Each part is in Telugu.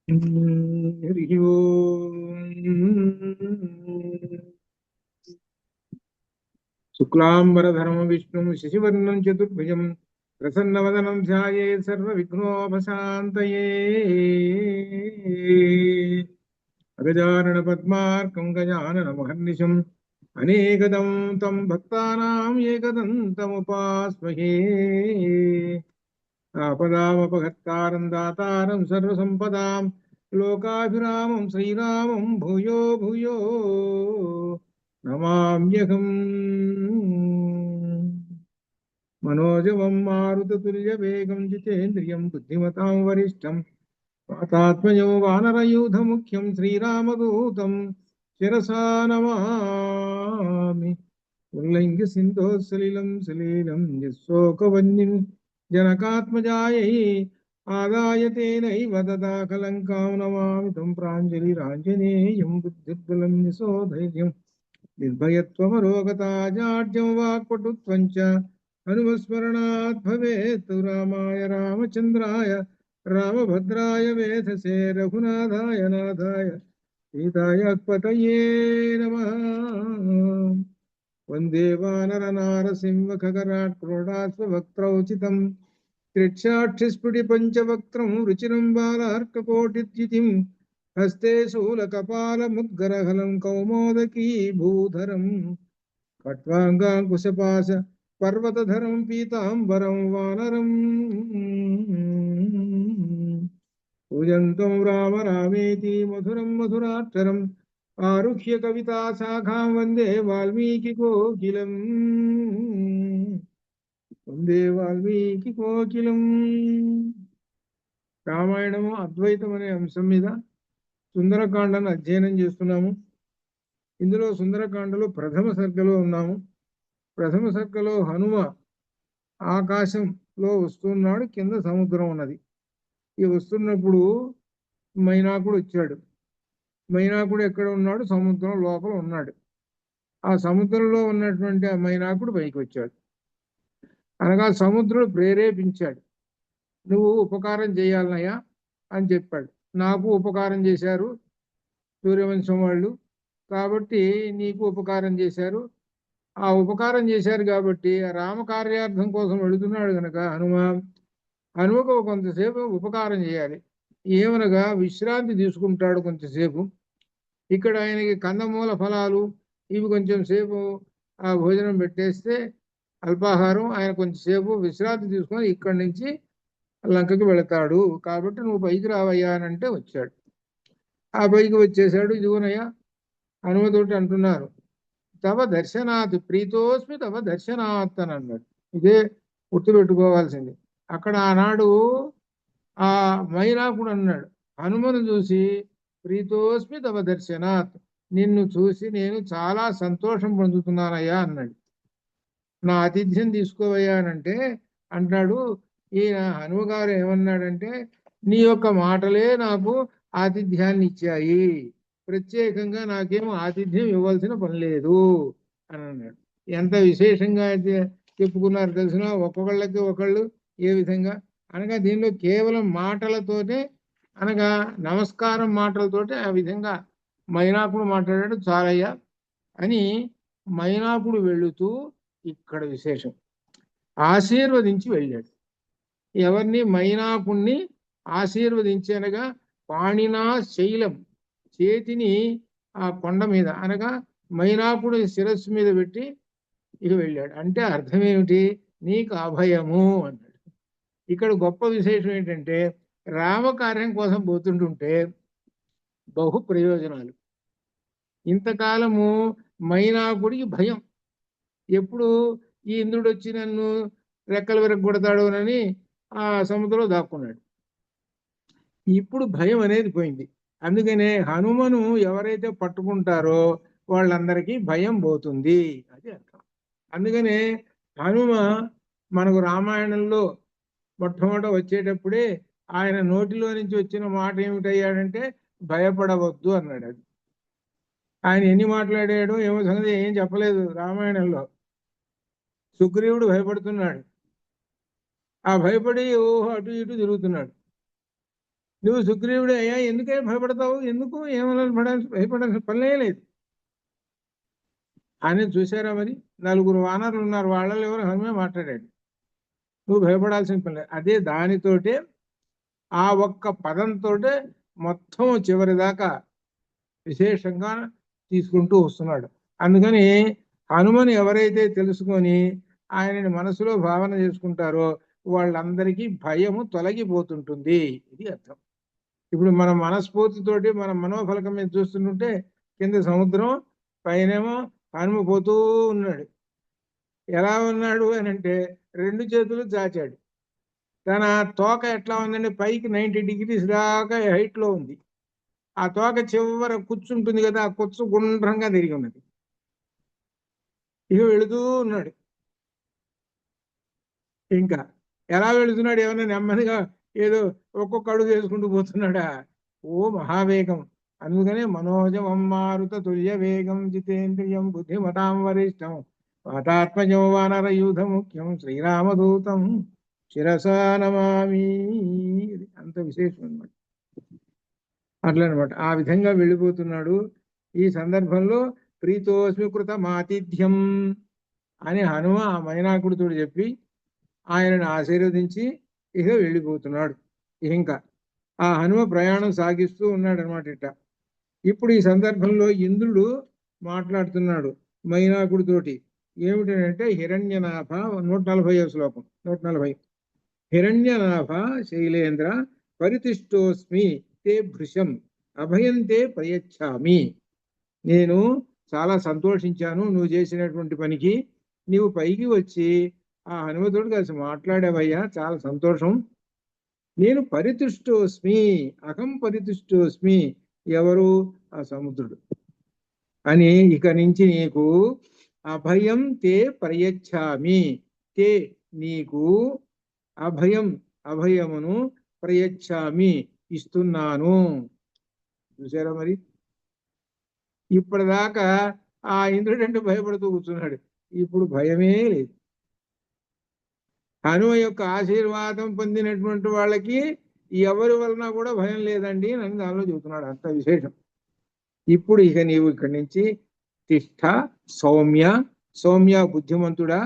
हरि ओम्। शुक्लांबरधरं विष्णुं शशिवर्णं चतुर्भुजं प्रसन्नवदनं ध्यायेत् सर्वविघ्नोपशान्तये। अगजाननपद्मार्कं गजाननमहर्निशम् अनेकदं तं भक्तानाम् एकदन्तमुपास्महे। आपदामपहर्तारं दातारं सर्वसम्पदां लोकाभिरामं श्रीरामं भूयो भूयो नमाम्यहम्। मनोजवं मारुततुल्यवेगं जितेन्द्रियं बुद्धिमतां वरिष्ठं वातात्मजो वानरयूथमुख्यं श्रीरामदूतं शिरसा नमामि। उल्लङ्घ्य सिन्धोः सलीलं यशोकवह्निं जनकात्मजायै आदाय तेनैव ददाकलङ्कां नमामि तं प्राञ्जलिराञ्जनेयं बुद्धिर्बलं यशोधैर्यं निर्भयत्वमरोगता जाड्यं वाक्पटुत्वं च हनुमस्मरणात् भवेत्। रामाय रामचन्द्राय रामभद्राय वेधसे रघुनाथाय नाथाय सीताय पतये नमः। वन्दे वानरनारसिंहखगराट् क्रोडास्ववक्त्रौचितम् त्रिक्षाक्षिस्फुटिपञ्चवक्त्रं रुचिरं बालार्ककोटिद्युतिं हस्ते शूलकपालमुद्गरहलं कौमोदकी भूधरम् खट्वाङ्गाङ्कुशपाश पर्वतधरं पीताम्बरं वानरम् पूजन्तं राम रामेति मधुरं मधुराक्षरम् आरुह्य कविताशाखां वन्दे वाल्मीकिकोकिलम्। వందే వాల్మీకి కోకిలం. రామాయణము అద్వైతం అనే అంశం మీద సుందరకాండను అధ్యయనం చేస్తున్నాము. ఇందులో సుందరకాండలో ప్రథమ సర్గలో ఉన్నాము. ప్రథమ సర్గలో హనుమ ఆకాశంలో వస్తున్నాడు, కింద సముద్రం ఉన్నది. ఈ వస్తున్నప్పుడు మైనాకుడు వచ్చాడు. మైనాకుడు ఎక్కడ ఉన్నాడు? సముద్రం లోపల ఉన్నాడు. ఆ సముద్రంలో ఉన్నటువంటి ఆ మైనాకుడు పైకి వచ్చాడు. అనగా సముద్రుడు ప్రేరేపించాడు, నువ్వు ఉపకారం చేయాలనయ్యా అని చెప్పాడు. నాకు ఉపకారం చేశారు సూర్యవంశం వాళ్ళు, కాబట్టి నీకు ఉపకారం చేశారు. ఆ ఉపకారం చేశారు కాబట్టి రామ కార్యార్థం కోసం వెళుతున్నాడు కనుక హనుమకు కొంతసేపు ఉపకారం చేయాలి. ఏమనగా విశ్రాంతి తీసుకుంటాడు కొంచెంసేపు. ఇక్కడ ఆయనకి కందమూల ఫలాలు ఇవి కొంచెం సేపు ఆ భోజనం పెట్టేస్తే అల్పాహారం, ఆయన కొంచెంసేపు విశ్రాంతి తీసుకొని ఇక్కడి నుంచి లంకకి వెళతాడు. కాబట్టి నువ్వు పైకి రావయ్యా అని అంటే వచ్చాడు. ఆ పైకి వచ్చేసాడు. ఇదిగోనయ్యా హనుమతోటి అంటున్నారు, తవ దర్శనాత్ ప్రీతోస్మి తవ దర్శనాత్ అని అన్నాడు. ఇదే గుర్తుపెట్టుకోవాల్సింది. అక్కడ ఆనాడు ఆ మైనాకుడు అన్నాడు, హనుమను చూసి ప్రీతోస్మి తవ దర్శనాత్, నిన్ను చూసి నేను చాలా సంతోషం పొందుతున్నానయ్యా అన్నాడు. నా ఆతిథ్యం తీసుకోవయ్యా అనంటే అంటాడు, ఈయన హనుమ గారు ఏమన్నాడంటే, నీ యొక్క మాటలే నాకు ఆతిథ్యాన్ని ఇచ్చాయి, ప్రత్యేకంగా నాకేమో ఆతిథ్యం ఇవ్వాల్సిన పని లేదు అని అన్నాడు. ఎంత విశేషంగా అయితే చెప్పుకున్నారు తెలిసిన, ఒక్కొక్కళ్ళకి ఒకళ్ళు ఏ విధంగా అనగా దీనిలో కేవలం మాటలతోనే, అనగా నమస్కారం మాటలతోటే ఆ విధంగా మైనాకుడు మాట్లాడాడు. చాలయ్యా అని మైనాకుడు వెళుతూ ఇక్కడ విశేషం ఆశీర్వదించి వెళ్ళాడు. ఎవరిని? మైనాకుణ్ణి ఆశీర్వదించి, అనగా పాణినా శైలం, చేతిని ఆ కొండ మీద అనగా మైనాకుడి శిరస్సు మీద పెట్టి ఇక వెళ్ళాడు. అంటే అర్థం ఏమిటి? నీకు అభయము అన్నాడు. ఇక్కడ గొప్ప విశేషం ఏంటంటే, రామకార్యం కోసం పోతుంటుంటే బహు ప్రయోజనాలు. ఇంతకాలము మైనాకుడికి భయం, ఎప్పుడు ఈ ఇంద్రుడు వచ్చి నన్ను రెక్కలు విరగొడతాడోనని ఆ సముద్రంలో దాక్కున్నాడు. ఇప్పుడు భయం అనేది పోయింది. అందుకనే హనుమను ఎవరైతే పట్టుకుంటారో వాళ్ళందరికీ భయం పోతుంది, అది అర్థం. అందుకనే హనుమ మనకు రామాయణంలో మొట్టమొదట వచ్చేటప్పుడే ఆయన నోటిలో నుంచి వచ్చిన మాట ఏమిటయ్యాడంటే, భయపడవద్దు అన్నాడు. అది ఆయన ఎన్ని మాట్లాడాడో ఏమో సంగతి ఏం చెప్పలేదు రామాయణంలో. సుగ్రీవుడు భయపడుతున్నాడు, ఆ భయపడి ఓహో అటు ఇటు తిరుగుతున్నాడు. నువ్వు సుగ్రీవుడు అయ్యా ఎందుకే భయపడతావు, ఎందుకు ఏమైనా భయపడాల్సిన పనే లేదు అని. చూసారా మరి, నలుగురు వానరులు ఉన్నారు, వాళ్ళలో ఎవరు హనుమే మాట్లాడాడు. నువ్వు భయపడాల్సిన పని లేదు. అదే దానితోటే ఆ ఒక్క పదంతో మొత్తం చివరి దాకా విశేషంగా తీసుకుంటూ వస్తున్నాడు. అందుకని హనుమని ఎవరైతే తెలుసుకొని ఆయనని మనసులో భావన చేసుకుంటారో వాళ్ళందరికీ భయము తొలగిపోతుంటుంది. ఇది అర్థం. ఇప్పుడు మన మనస్ఫూర్తితోటి మన మనోఫలకం మీద చూస్తుంటే కింద సముద్రం, పైనేమో హనుమ పోతూ ఉన్నాడు. ఎలా ఉన్నాడు అని అంటే రెండు చేతులు చాచాడు. తన తోక ఎట్లా ఉందంటే పైకి 90 degrees దాకా హైట్ లో ఉంది. ఆ తోక చివర కూర్చుంటుంది కదా, ఆ కుచ్చు గుండ్రంగా తిరిగి ఉన్నది. ఇక వెళుతూ ఉన్నాడు. ఇంకా ఎలా వెళుతున్నాడు, ఏమన్నా నెమ్మదిగా ఏదో ఒక్కొక్క అడుగు వేసుకుంటూ పోతున్నాడా? ఓ మహావేగం. అందుకనే మనోజవం మారుత తుల్య వేగం జితేంద్రియం బుద్ధిమతాం వరిష్టం వాతాత్మజం వానర యూధ ముఖ్యం శ్రీరామదూతం శిరసా నమామి. అంత విశేషం అనమాట. అట్లనమాట. ఆ విధంగా వెళ్ళిపోతున్నాడు. ఈ సందర్భంలో ప్రీతోస్మి కృత మాతిథ్యం అని హనుమ ఆ మైనాకుడితో చెప్పి ఆయనను ఆశీర్వదించి ఇక వెళ్ళిపోతున్నాడు. ఇంకా ఆ హనుమ ప్రయాణం సాగిస్తూ ఉన్నాడు అనమాట. ఇట్ట ఇప్పుడు ఈ సందర్భంలో ఇంద్రుడు మాట్లాడుతున్నాడు మైనాకుడితోటి. ఏమిటంటే హిరణ్యనాభ, 140వ శ్లోకం, 140. హిరణ్యనాభ శైలేంద్ర పరితిష్టోస్మి తే భృశం అభయంతే ప్రయచ్ఛామి. నేను చాలా సంతోషించాను నువ్వు చేసినటువంటి పనికి. నీవు పైకి వచ్చి ఆ హనుమతుడు కలిసి మాట్లాడావయ్యా, చాలా సంతోషం. నేను పరితుష్టోస్మి, అహం పరితుష్టోస్మి. ఎవరు? ఆ సముద్రుడు. అని ఇక నుంచి నీకు అభయం తే ప్రయచ్ఛామి, తే నీకు అభయం, అభయమును ప్రయచ్ఛామి ఇస్తున్నాను. చూసారా మరి, ఇప్పటిదాకా ఆ ఇంద్రుడంటే భయపడుతూ కూర్చున్నాడు, ఇప్పుడు భయమే లేదు. హనుమ యొక్క ఆశీర్వాదం పొందినటువంటి వాళ్ళకి ఎవరి వలన కూడా భయం లేదండి అని దానిలో చెబుతున్నాడు. అంత విశేషం. ఇప్పుడు ఇక నీవు ఇక్కడి నుంచి తిష్ట సౌమ్య, సౌమ్య బుద్ధిమంతుడా,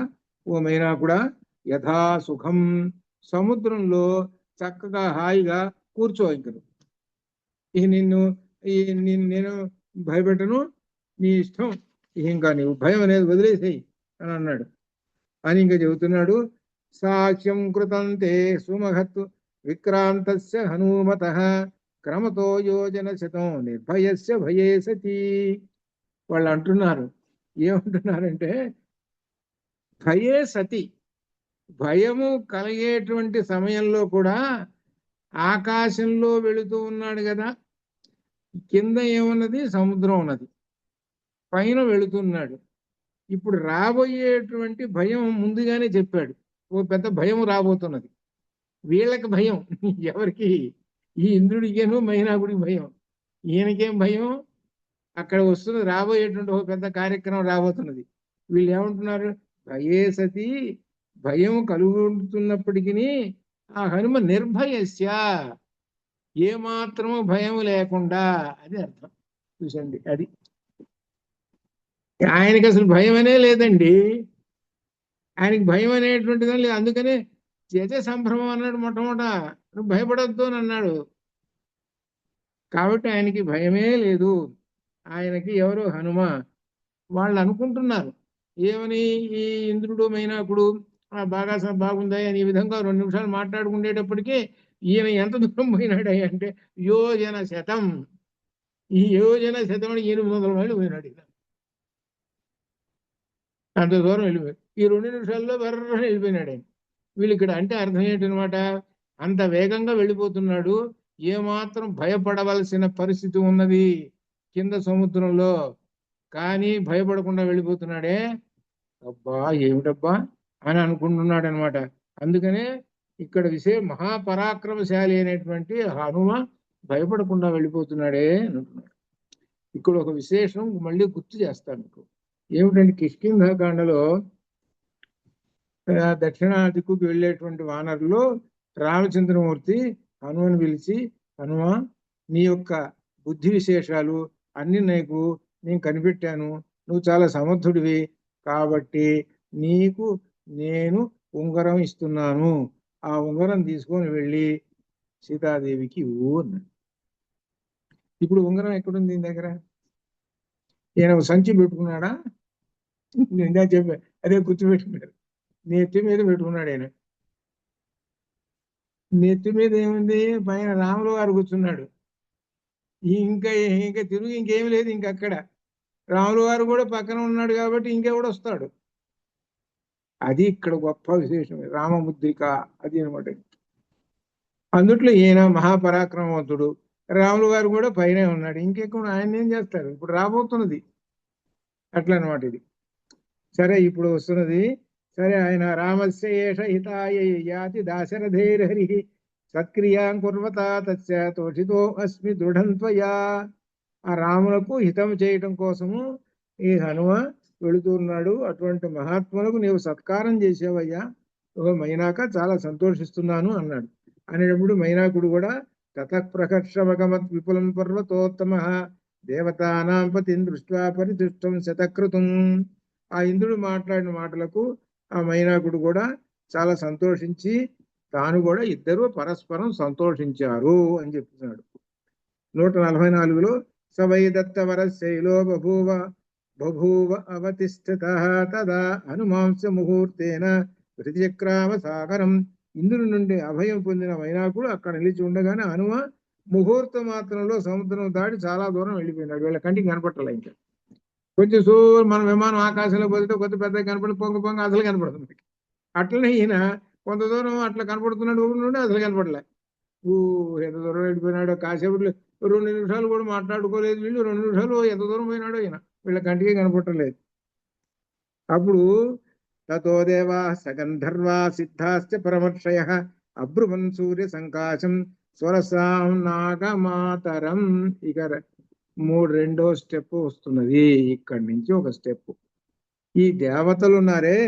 ఓ మైనాకుడా, యథా సుఖం, సముద్రంలో చక్కగా హాయిగా కూర్చో. ఇంక ఇక నేను భయపెట్టను, నీ ఇష్టం, ఇంకా నీవు భయం అనేది వదిలేసేయి అని అన్నాడు. అని ఇంకా చెబుతున్నాడు. సాక్ష్యం కృతంతే సుమహత్ విక్రాంతస్య హనుమతః క్రమతో యోజన శతం నిర్భయస్య భయే సతి. వాళ్ళు అంటున్నారు, ఏమంటున్నారంటే భయే సతి, భయము కలిగేటువంటి సమయంలో కూడా ఆకాశంలో వెళుతూ ఉన్నాడు కదా, కింద ఏమున్నది? సముద్రం ఉన్నది, పైన వెళుతున్నాడు. ఇప్పుడు రాబోయేటువంటి భయం ముందుగానే చెప్పాడు. ఓ పెద్ద భయం రాబోతున్నది. వీళ్ళకి భయం, ఎవరికి? ఈ ఇంద్రుడికేను మైనాకుడికి భయం. ఈయనకేం భయం? అక్కడ వస్తున్నది, రాబోయేటువంటి ఒక పెద్ద కార్యక్రమం రాబోతున్నది. వీళ్ళు ఏమంటున్నారు? భయే సతి, భయం కలుగుతున్నప్పటికీ ఆ హనుమ నిర్భయస్య, ఏమాత్రము భయం లేకుండా. అది అర్థం. చూసండి, అది ఆయనకి అసలు భయం అనే లేదండి. ఆయనకి భయం అనేటువంటిదని లేదు. అందుకనే చేసే సంభ్రమం అన్నాడు మొట్టమొదట, నువ్వు భయపడొద్దు అని అన్నాడు. కాబట్టి ఆయనకి భయమే లేదు. ఆయనకి ఎవరు? హనుమ. వాళ్ళు అనుకుంటున్నారు ఏమని, ఈ ఇంద్రుడు మైనాకుడు బాగా బాగుందా అని ఈ విధంగా 2 నిమిషాలు మాట్లాడుకునేటప్పటికీ ఈయన ఎంత దూరం పోయినాడు అంటే యోజన శతం. ఈ యోజన శతం 800 మైళ్ళు పోయినాడు. అంత దూరం వెళ్ళిపోయాడు. ఈ 2 నిమిషాల్లో బర్రని వెళ్ళిపోయినాడు ఆయన. వీళ్ళు ఇక్కడ అంటే అర్థం ఏంటనమాట, అంత వేగంగా వెళ్ళిపోతున్నాడు, ఏమాత్రం భయపడవలసిన పరిస్థితి ఉన్నది కింద సముద్రంలో, కానీ భయపడకుండా వెళ్ళిపోతున్నాడే. అబ్బా ఏమిటబ్బా అని అనుకుంటున్నాడు అనమాట. అందుకనే ఇక్కడ మహాపరాక్రమశాలి అయినటువంటి హనుమ భయపడకుండా వెళ్ళిపోతున్నాడే అని అంటున్నాడు. ఇక్కడ ఒక విశేషం మళ్ళీ గుర్తు చేస్తాను మీకు. ఏమిటంటే కిష్కింధాకాండలో దక్షిణ దిక్కుకు వెళ్ళేటువంటి వానరులో రామచంద్రమూర్తి హనుమని పిలిచి హనుమ, నీ యొక్క బుద్ధి విశేషాలు అన్ని నేను కనిపెట్టాను. నువ్వు చాలా సమర్థుడివి కాబట్టి నీకు నేను ఉంగరం ఇస్తున్నాను. ఆ ఉంగరం తీసుకొని వెళ్ళి సీతాదేవికి ఇవ్వు అన్నాడు. ఇప్పుడు ఉంగరం ఎక్కడుంది దీని దగ్గర? ఈయన సంచి పెట్టుకున్నాడా? నిండా చెప్పా, అదే గుర్తుపెట్టుకున్నాడు. నెత్తి మీద పెట్టుకున్నాడు ఆయన. నెత్తి మీద ఏముంది? పైన రాములు వారు కూర్చున్నాడు. ఇంకా ఇంకా తిరుగు ఇంకేమి లేదు. ఇంక అక్కడ రాములు వారు కూడా పక్కన ఉన్నాడు కాబట్టి ఇంకెవడు వస్తాడు? అది ఇక్కడ గొప్ప విశేషం, రామముద్రిక అది అనమాట. అందుట్లో ఈయన మహాపరాక్రమవంతుడు, రాములు వారు కూడా పైనే ఉన్నాడు. ఇంకెక్కడ ఆయన ఏం చేస్తారు? ఇప్పుడు రాబోతున్నది అట్లా అనమాట ఇది. సరే, ఇప్పుడు వస్తున్నది. సరే, ఆయన రామస్య ఏష హితాయ యాతి దాశరథేర్హరి సత్క్రియాం కుర్వత తస్య తోషితో అస్మి దృఢం త్వయా. ఆ రాములకు హితం చేయటం కోసము ఈ హనుమ వెళుతున్నాడు. అటువంటి మహాత్ములకు నీవు సత్కారం చేసేవయ్యా, ఓ మైనాక చాలా సంతోషిస్తున్నాను అన్నాడు. అనేటప్పుడు మైనాకుడు కూడా తతఃప్రకర్షమగమత్ విపులం పర్వతోత్తమ దేవతానాం పతిం దృష్ట్వా పరితుష్టం శతకృతం. ఆ ఇంద్రుడు మాట్లాడిన మాటలకు ఆ మైనాకుడు కూడా చాలా సంతోషించి తాను కూడా ఇద్దరు పరస్పరం సంతోషించారు అని చెప్తున్నాడు. 144లో సవై దత్తవరశైలో బభూవ బభూవ అవతిష్ఠితః తదా హనుమాంస ముహూర్తేన ప్రతిచక్రామ సాగరం. ఇంద్రుడి నుండి అభయం పొందిన మైనాకుడు అక్కడ నిలిచి ఉండగానే హనుమ ముహూర్త మాత్రంలో సముద్రం దాటి చాలా దూరం వెళ్ళిపోయినాడు. వీళ్ళ కంటికి కనపట్టలే. ఇంకా కొంచెం మన విమానం ఆకాశంలో పోతే కొద్ది పెద్ద కనపడి పొంగ అసలు కనపడుతుంది. అట్లనే ఈయన కొంత దూరం అట్లా కనపడుతున్నాడు, నుండి అసలు కనపడలే. ఎంత దూరం వెళ్ళిపోయినాడో. కాసేపట్లో 2 నిమిషాలు కూడా మాట్లాడుకోలేదు వీళ్ళు. 2 నిమిషాలు ఎంత దూరం పోయినాడో ఈయన వీళ్ళ కంటికి కనపట్టలేదు. అప్పుడు తతో దేవా సగంధర్వా సిద్ధాశ్చ పరమర్షయ అబ్రువన్ సూర్య సంకాశం స్వరసాం నాగమాతరం. ఇక రెండో స్టెప్ వస్తున్నది. ఇక్కడి నుంచి ఒక స్టెప్. ఈ దేవతలు ఉన్నారే,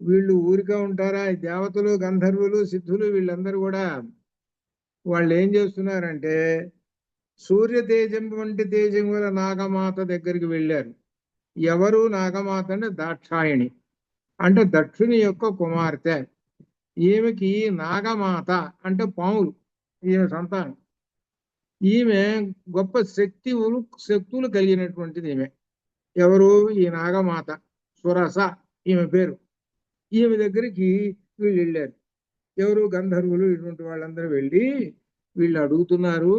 వీళ్ళు ఊరికే ఉంటారా? ఈ దేవతలు, గంధర్వులు, సిద్ధులు వీళ్ళందరూ కూడా వాళ్ళు ఏం చేస్తున్నారంటే సూర్య తేజం వంటి తేజం గల నాగమాత దగ్గరికి వెళ్ళారు. ఎవరు నాగమాత అంటే దాక్షాయణి, అంటే దక్షుని యొక్క కుమార్తె. ఈమెకి నాగమాత అంటే పాములు ఈమె సంతానం. ఈమె గొప్ప శక్తులు కలిగినటువంటిది ఈమె. ఎవరు? ఈ నాగమాత సురస ఈమె పేరు. ఈమె దగ్గరికి వీళ్ళు వెళ్ళారు. ఎవరు? గంధర్వులు, ఇటువంటి వాళ్ళందరూ వెళ్ళి వీళ్ళు అడుగుతున్నారు,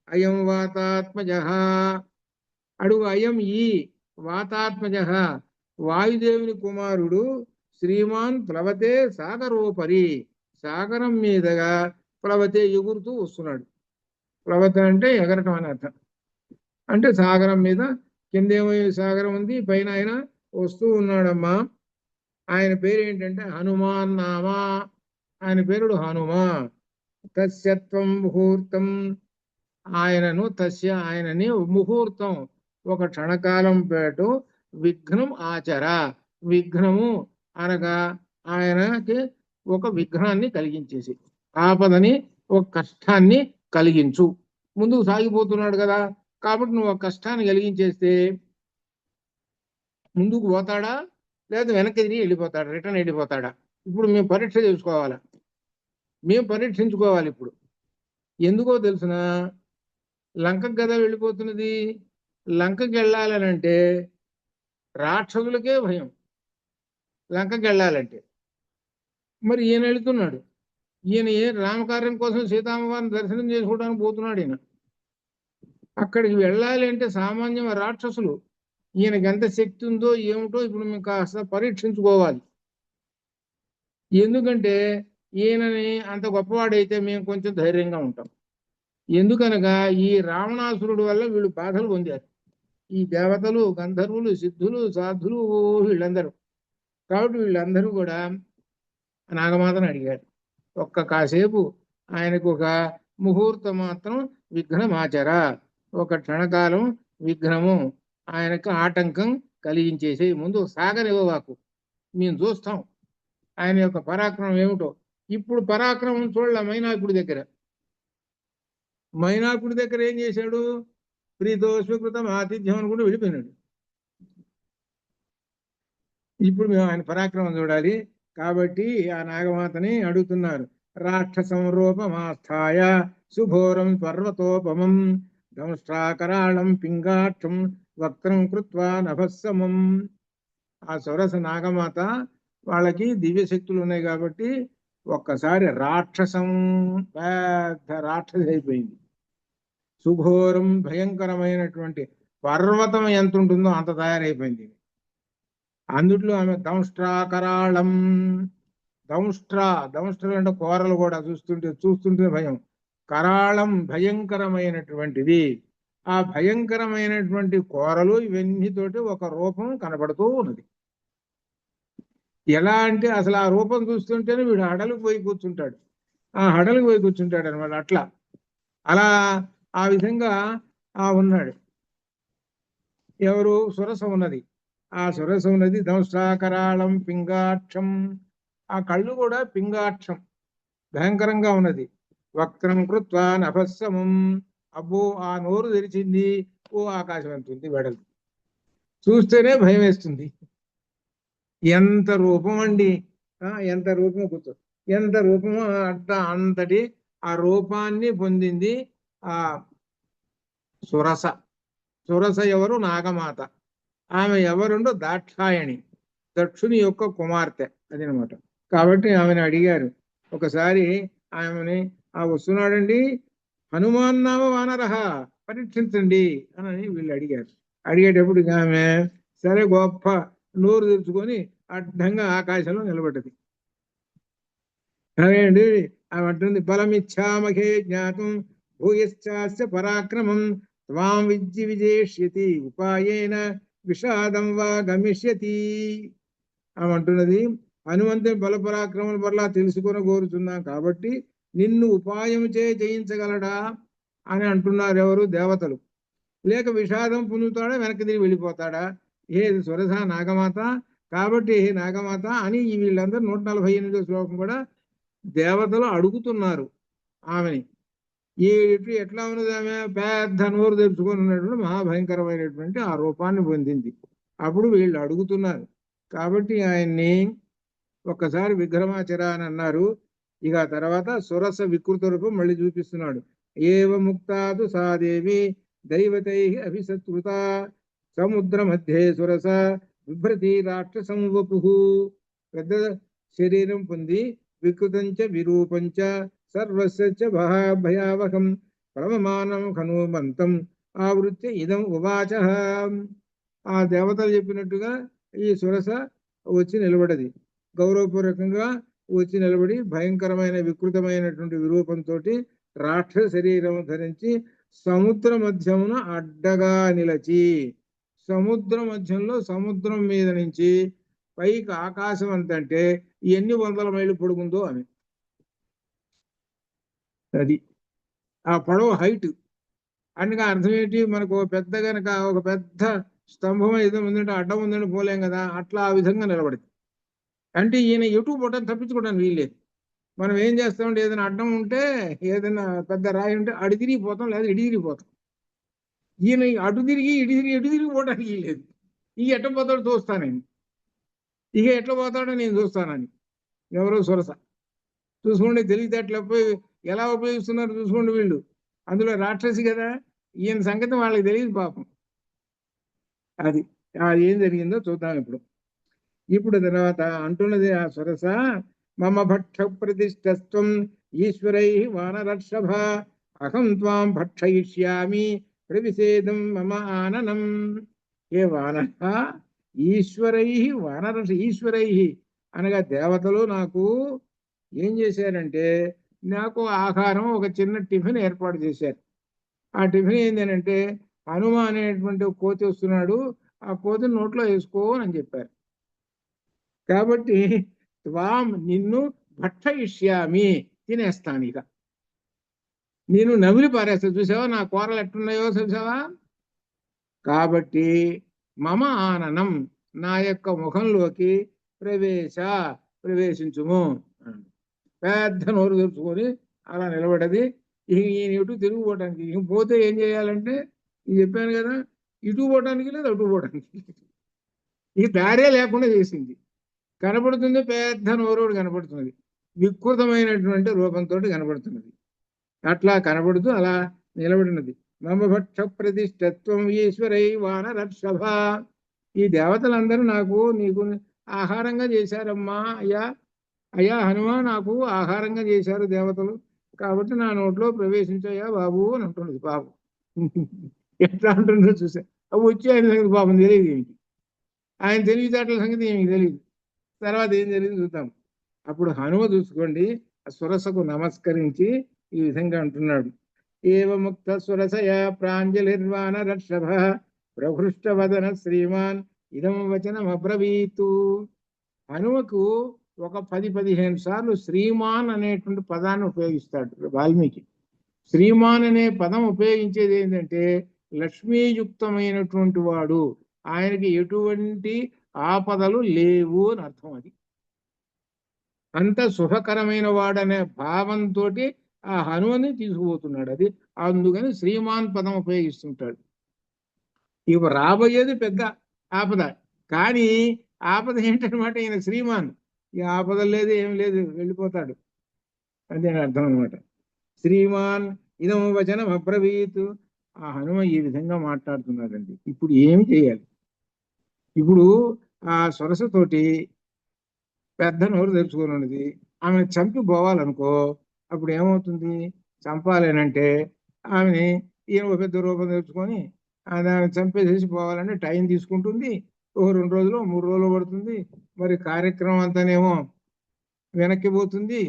అయం వాతాత్మజ అడుగు, అయం ఈ వాతాత్మజ వాయుదేవుని కుమారుడు శ్రీమాన్ ప్లవతే సాగరోపరి, సాగరం మీదగా ప్లవతే ఎగురుతూ వస్తున్నాడు. ప్లవత అంటే ఎగరటం అని అర్థం. అంటే సాగరం మీద, కిందేమో సాగరం ఉంది, పైన ఆయన వస్తూ ఉన్నాడమ్మా. ఆయన పేరు ఏంటంటే హనుమాన్ నామా. ఆయన పేరుడు హనుమ. తస్యత్వం ముహూర్తం, ఆయనను తస్య ఆయనని ముహూర్తం ఒక క్షణకాలం పాటు విఘ్నం ఆచర. విఘ్నము అనగా ఆయనకి ఒక విఘ్నాన్ని కలిగించేసి, ఆపదని ఒక కష్టాన్ని కలిగించు. ముందుకు సాగిపోతున్నాడు కదా, కాబట్టి నువ్వు ఒక కష్టాన్ని కలిగించేస్తే ముందుకు పోతాడా లేదా వెనక్కి తిరిగి వెళ్ళిపోతాడా, రిటర్న్ వెళ్ళిపోతాడా? ఇప్పుడు మేము పరీక్ష చేసుకోవాలా, మేము పరీక్షించుకోవాలి. ఇప్పుడు ఎందుకో తెలుసిన, లంకకు కదా వెళ్ళిపోతున్నది. లంకకి వెళ్ళాలనంటే రాక్షసులకే భయం లంకకి వెళ్ళాలంటే. మరి ఈయన వెళుతున్నాడు. ఈయన రామకార్యం కోసం సీతామ్మవారిని దర్శనం చేసుకోవడానికి పోతున్నాడు. ఈయన అక్కడికి వెళ్ళాలి అంటే సామాన్యం రాక్షసులు. ఈయనకి ఎంత శక్తి ఉందో ఏమిటో ఇప్పుడు మేము కాస్త పరీక్షించుకోవాలి. ఎందుకంటే ఈయనని అంత గొప్పవాడైతే మేము కొంచెం ధైర్యంగా ఉంటాం. ఎందుకనగా ఈ రావణాసురుడు వల్ల వీళ్ళు బాధలు పొందారు, ఈ దేవతలు, గంధర్వులు, సిద్ధులు, సాధులు, వీళ్ళందరూ. కాబట్టి వీళ్ళందరూ కూడా నాగమాతను అడిగారు, కాసేపు ఆయనకు ఒక ముహూర్తం మాత్రం విఘ్నమాచర, ఒక క్షణకాలం విఘ్నము ఆయనకు ఆటంకం కలిగించేసి ముందు సాగనివ్వవాకు, మేము చూస్తాం ఆయన యొక్క పరాక్రమం ఏమిటో. ఇప్పుడు పరాక్రమం చూడలే మైనాకుడి దగ్గర. మైనాకుడి దగ్గర ఏం చేశాడు? ప్రీతోష్కృతం ఆతిథ్యం అనుకుంటూ వెళ్ళిపోయినాడు. ఇప్పుడు మేము ఆయన పరాక్రమం చూడాలి. కాబట్టి ఆ నాగమాతని అడుగుతున్నారు. రాక్షసం రూపమాస్థాయ శుభోరం పర్వతోపమం దంష్ట్రాకరాళం పింగాక్షం వక్త్రం కృత్వా నభస్సమం. ఆ సొరస నాగమాత వాళ్ళకి దివ్య శక్తులు ఉన్నాయి కాబట్టి ఒక్కసారి రాక్షసం, పెద్ద రాక్షసి అయిపోయింది. శుభోరం భయంకరమైనటువంటి పర్వతం ఎంత ఉంటుందో అంత తయారైపోయింది. అందుట్లో ఆమె దంష్ట్రాకరాళం, దంష్ట్రలు అంటే కోరలు కూడా చూస్తుంటే భయం. కరాళం భయంకరమైనటువంటిది. ఆ భయంకరమైనటువంటి కోరలు ఇవన్నీతోటి ఒక రూపం కనబడుతూ ఉన్నది. ఎలా అంటే అసలు ఆ రూపం చూస్తుంటేనే వీడు హడలుకు పోయి కూర్చుంటాడు. ఆ హడలుకు పోయి కూర్చుంటాడు అనమాట. అట్లా అలా ఆ విధంగా ఉన్నాడు. ఎవరు? సురస ఉన్నది. ఆ సురస ఉన్నది దంష్ట్రాకరాళం పింగాక్షం. ఆ కళ్ళు కూడా పింగాక్షం, భయంకరంగా ఉన్నది. వక్త్రం కృత్వా నభస్సమం. అబ్బో, ఆ నోరు తెరిచింది, ఓ ఆకాశం ఎంత ఉంది వెడలు. చూస్తేనే భయం వేస్తుంది. ఎంత రూపం అండి! ఎంత రూపం కూర్చో, ఎంత రూపము అంతటి ఆ రూపాన్ని పొందింది ఆ సురస. సురస ఎవరు? నాగమాత. ఆమె ఎవరుండో దాక్షాయణి, దక్షుని యొక్క కుమార్తె అదనమాట. కాబట్టి ఆమెను అడిగారు ఒకసారి. ఆమెని వస్తున్నాడండి హనుమాన్ నామ వానరహ, పరీక్షించండి అని వీళ్ళు అడిగారు. అడిగేటప్పుడు ఆమె సరే గొప్ప నోరు తెరుచుకొని అడ్డంగా ఆకాశంలో నిలబడ్డది. సరే అండి ఆమె అంటుంది, బలమిచ్చామహే జ్ఞాతం భూయశ్చాస్య పరాక్రమం త్వాం విజేష్యతి ఉపాయేన విషాదం వా గమిష్యతి. ఆమె అంటున్నది, హనుమంతుని బలపరాక్రమం పట్ల తెలుసుకొని కోరుతున్నాం కాబట్టి నిన్ను ఉపాయం జయించగలడా అని అంటున్నారు. ఎవరు? దేవతలు. లేక విషాదం పొందుతాడా, వెనక్కి తిరిగి వెళ్ళిపోతాడా? ఏది సురస నాగమాత కాబట్టి నాగమాత అని వీళ్ళందరూ 148 శ్లోకం కూడా దేవతలు అడుగుతున్నారు ఆమెని. ఎట్లా ఉన్నది? ఆమె పెద్ద నోరు తెరుచుకొని ఉన్నటువంటి మహాభయంకరమైనటువంటి ఆ రూపాన్ని పొందింది. అప్పుడు వీళ్ళు అడుగుతున్నారు కాబట్టి ఆయన్ని ఒక్కసారి విగ్రహాచర అని అన్నారు. ఇక తర్వాత సురస వికృత రూపం మళ్ళీ చూపిస్తున్నాడు. ఏవ ముక్తాదు సాదేవి దైవతై అభిసత్కృత సముద్ర మధ్యే సురస బిభ్రతి రాక్షసం వపు. పెద్ద శరీరం పొంది వికృతంచ విరూపంచ సర్వస్య భయావహం పరమమానం హనుమంతం ఆవృత్య ఇదం ఉవాచ. ఆ దేవతలు చెప్పినట్టుగా ఈ సురస వచ్చి నిలబడది. గౌరవపూర్వకంగా వచ్చి నిలబడి భయంకరమైన వికృతమైనటువంటి విరూపంతో రాక్షస శరీరం ధరించి సముద్ర మధ్యమున అడ్డగా నిలచి, సముద్ర మధ్యంలో సముద్రం మీద నుంచి పైకి ఆకాశం అంతంటే ఎన్ని వందల మైళ్ళు పొడుగుందో అని. అది ఆ పడవ హైట్. అందుకే అర్థం ఏంటి? మనకు పెద్ద కనుక ఒక పెద్ద స్తంభం ఏదో ఉందంటే అడ్డం ఉందని పోలేం కదా, అట్లా ఆ విధంగా నిలబడింది. అంటే ఈయన ఎటు పోవటానికి తప్పించుకోవడానికి వీల్లేదు. మనం ఏం చేస్తామంటే ఏదైనా అడ్డం ఉంటే, ఏదైనా పెద్ద రాయి ఉంటే అడి తిరిగిపోతాం, లేదా ఇడి తిరిగిపోతాం. ఈయన అటు తిరిగి ఎటు తిరిగి పోవడానికి వీల్లేదు. ఇక ఎట్ట పోతాడు చూస్తానని, ఇక ఎట్లా పోతాడో నేను చూస్తానని. ఎవరో సురస. చూసుకోండి తెలివితేటలు ఎలా ఉపయోగిస్తున్నారు చూసుకోండి వీళ్ళు. అందులో రాక్షసి కదా, ఈయన సంగతి వాళ్ళకి తెలియదు పాపం. అది ఏం జరిగిందో చూద్దాం ఇప్పుడు. తర్వాత అంటున్నది ఆ సురస, మమ భక్ష ప్రతిష్టస్త్వం ఈశ్వరై వానరర్షభ అహం త్వాం భక్షయిష్యామి ప్రవిసేదం మమ ఆననం. ఏ వానర, ఈశ్వరై వానరర్ష, ఈశ్వరై అనగా దేవతలు నాకు ఏం చేశారంటే, నాకు ఆహారం ఒక చిన్న టిఫిన్ ఏర్పాటు చేశారు. ఆ టిఫిన్ ఏంటంటే హనుమ అనేటువంటి కోతి వస్తున్నాడు, ఆ కోతిని నోట్లో వేసుకో అని చెప్పారు. కాబట్టి త్వాం నిన్ను భక్షయిష్యామి, తినేస్తాను, ఇక నేను నమిలి పారేస్తా. చూసావా నా కూరలు ఎట్టున్నాయో చూసావా? కాబట్టి మమ ఆననం, నా యొక్క ముఖంలోకి ప్రవేశించుము. పెద్ద నోరు తెరుచుకొని అలా నిలబడది. ఈయన ఇటు తిరిగిపోవటానికి, ఇంక పోతే ఏం చేయాలంటే చెప్పాను కదా, ఇటు పోవటానికి లేదు అటు పోవటానికి ఈ దారే లేకుండా చేసింది. కనపడుతుంది, పెద్ద నోరోడు కనపడుతున్నది, వికృతమైనటువంటి రూపంతో కనపడుతున్నది. అట్లా కనబడుతూ అలా నిలబడినది. మమ భక్ష ప్రతిష్టత్వం ఈశ్వరై వానరర్షభ. ఈ దేవతలందరూ నీకు ఆహారంగా చేశారమ్మా అయ్యా, అయ్యా హనుమ, నాకు ఆహారంగా చేశారు దేవతలు, కాబట్టి నా నోట్లో ప్రవేశించయ్యా బాబు అని అంటున్నది. పాపం ఎట్లా అంటుందో చూసా. అవి వచ్చి ఆయన సంగతి పాపం తెలియదు ఏమిటి, ఆయన తెలివితేటల సంగతి ఏమిటి తెలియదు. తర్వాత ఏం జరిగింది చూద్దాం. అప్పుడు హనుమ చూసుకోండి, సురసకు నమస్కరించి ఈ విధంగా అంటున్నాడు. ఏవ ముక్త సురసయ ప్రాంజలిర్వానరర్షభ ప్రహృష్టవదన శ్రీమాన్ ఇదం వచనం అబ్రవీతు. హనుమకు ఒక 10-15 సార్లు శ్రీమాన్ అనేటువంటి పదాన్ని ఉపయోగిస్తాడు వాల్మీకి. శ్రీమాన్ అనే పదం ఉపయోగించేది ఏంటంటే లక్ష్మీయుక్తమైనటువంటి వాడు, ఆయనకి ఎటువంటి ఆపదలు లేవు అని అర్థం. అది అంత శుభకరమైన వాడనే భావంతో ఆ హనుమని తీసుకుపోతున్నాడు. అది అందుకని శ్రీమాన్ పదం ఉపయోగిస్తుంటాడు. ఇక రాబోయేది పెద్ద ఆపద, కానీ ఆపద ఏంటనమాట, ఈయన శ్రీమాన్, ఈ ఆపద లేదు ఏం లేదు, వెళ్ళిపోతాడు అదే అర్థం అనమాట. శ్రీమాన్ ఇదం వచనం అబ్రవీత్. ఆ హనుమ ఈ విధంగా మాట్లాడుతున్నాడండి. ఇప్పుడు ఏమి చేయాలి? ఇప్పుడు ఆ సొరసతోటి పెద్ద నోరు తెరుచుకొని ఉన్నది, ఆమెను చంపి పోవాలనుకో, అప్పుడు ఏమవుతుంది? చంపాలేనంటే ఆమెని ఈయన ఒక పెద్ద రూపం తెరుచుకొని ఆమె చంపేసేసి పోవాలంటే టైం తీసుకుంటుంది. ఒక 2 రోజులు 3 రోజులు పడుతుంది. మరి కార్యక్రమం అంతానేమో వెనక్కి పోతుంది.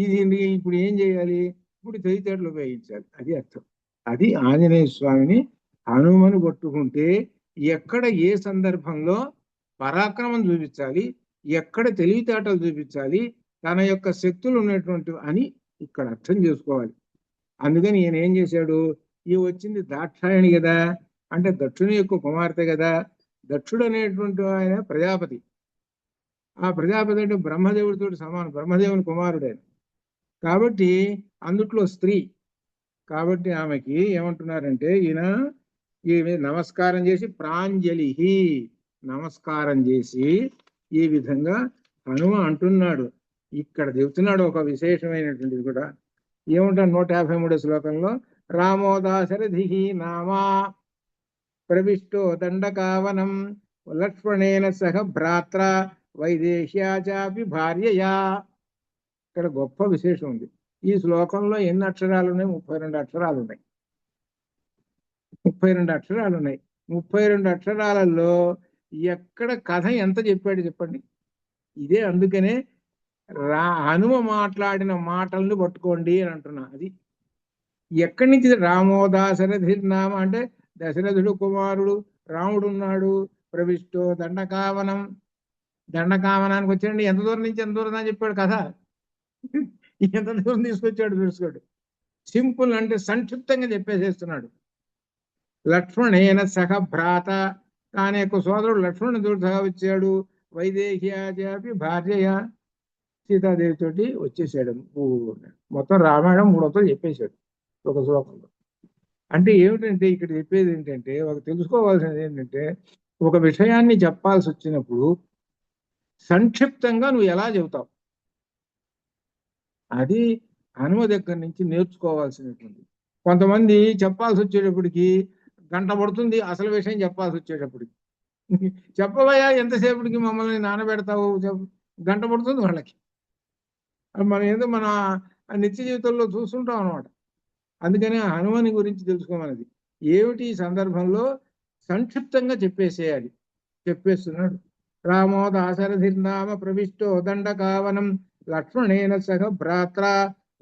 ఇది ఇప్పుడు ఏం చేయాలి? ఇప్పుడు తెలివితేటలు ఉపయోగించాలి. అది అర్థం. అది ఆంజనేయ స్వామిని హనుమని పట్టుకుంటే ఎక్కడ ఏ సందర్భంలో పరాక్రమం చూపించాలి, ఎక్కడ తెలివితేటలు చూపించాలి, తన యొక్క శక్తులు ఉన్నటువంటి అని ఇక్కడ అర్థం చేసుకోవాలి. అందుకని ఈయన ఏం చేశాడు? ఈ వచ్చింది దాక్షాయణి కదా, అంటే దక్షుని యొక్క కుమార్తె కదా. దక్షుడు అనేటువంటి ఆయన ప్రజాపతి. ఆ ప్రజాపతి అంటే బ్రహ్మదేవుడితో సమానం, బ్రహ్మదేవుని కుమారుడే కాబట్టి అందుట్లో స్త్రీ. కాబట్టి ఆమెకి ఏమంటున్నారంటే ఈయన నమస్కారం చేసి ప్రాంజలి, నమస్కారం చేసి ఈ విధంగా హనుమ అంటున్నాడు. ఇక్కడ చెబుతున్నాడు ఒక విశేషమైనటువంటిది కూడా. ఏముంటాడు 153 శ్లోకంలో, రామోదాశరథి నామా ప్రవిష్టో దండకావనం లక్ష్మణేన సహ భ్రాత్ర వైదేశ్యాచాపి భార్యయా. ఇక్కడ గొప్ప విశేషం ఉంది. ఈ శ్లోకంలో ఎన్ని అక్షరాలు ఉన్నాయి? 32 అక్షరాలు ఉన్నాయి. 32 అక్షరాలు ఉన్నాయి. 32 అక్షరాలలో ఎక్కడ కథ ఎంత చెప్పాడు చెప్పండి? ఇదే అందుకనే హనుమ మాట్లాడిన మాటలను పట్టుకోండి అని అంటున్నా. అది ఎక్కడి నుంచి? రామోదాశరథిర్నామ అంటే దశరథుడు కుమారుడు రాముడు ఉన్నాడు. ప్రవిష్టో దండకావనం, దండకావనానికి వచ్చాడు. ఎంత దూరం నుంచి ఎంత దూరం అని చెప్పాడు కథ. ఎంత దూరం తీసుకొచ్చాడు తెలుసుకోడు. సింపుల్ అంటే సంక్షిప్తంగా చెప్పేసేస్తున్నాడు. లక్ష్మణేన సహ భ్రాత, తానే యొక్క సోదరుడు లక్ష్మణుడు సహా వచ్చాడు. వైదేహ్యాచాపి భార్యయ, సీతాదేవితోటి వచ్చేసాడు. మొత్తం రామాయణం 3 చెప్పేశాడు ఒక శ్లోకంలో. అంటే ఏమిటంటే ఇక్కడ చెప్పేది ఏంటంటే, తెలుసుకోవాల్సింది ఏంటంటే, ఒక విషయాన్ని చెప్పాల్సి వచ్చినప్పుడు సంక్షిప్తంగా నువ్వు ఎలా చెబుతావు, అది హనుమ దగ్గర నుంచి నేర్చుకోవాల్సినటువంటి. కొంతమంది చెప్పాల్సి వచ్చేటప్పటికి గంట పడుతుంది, అసలు విషయం చెప్పాల్సి వచ్చేటప్పటికి. చెప్పవయ్యా ఎంతసేపటికి మమ్మల్ని నానబెడతావు, గంట పడుతుంది వాళ్ళకి. మనం ఏదో మన నిత్య జీవితంలో చూస్తుంటాం అనమాట. అందుకనే హనుమని గురించి తెలుసుకోమన్నది. ఏమిటి ఈ సందర్భంలో సంక్షిప్తంగా చెప్పేసేయాలి. చెప్పేస్తున్నాడు. రామోదాశరథిర్నామ ప్రవిష్టో దండకావనం లక్ష్మణేన సహ భ్రాత్ర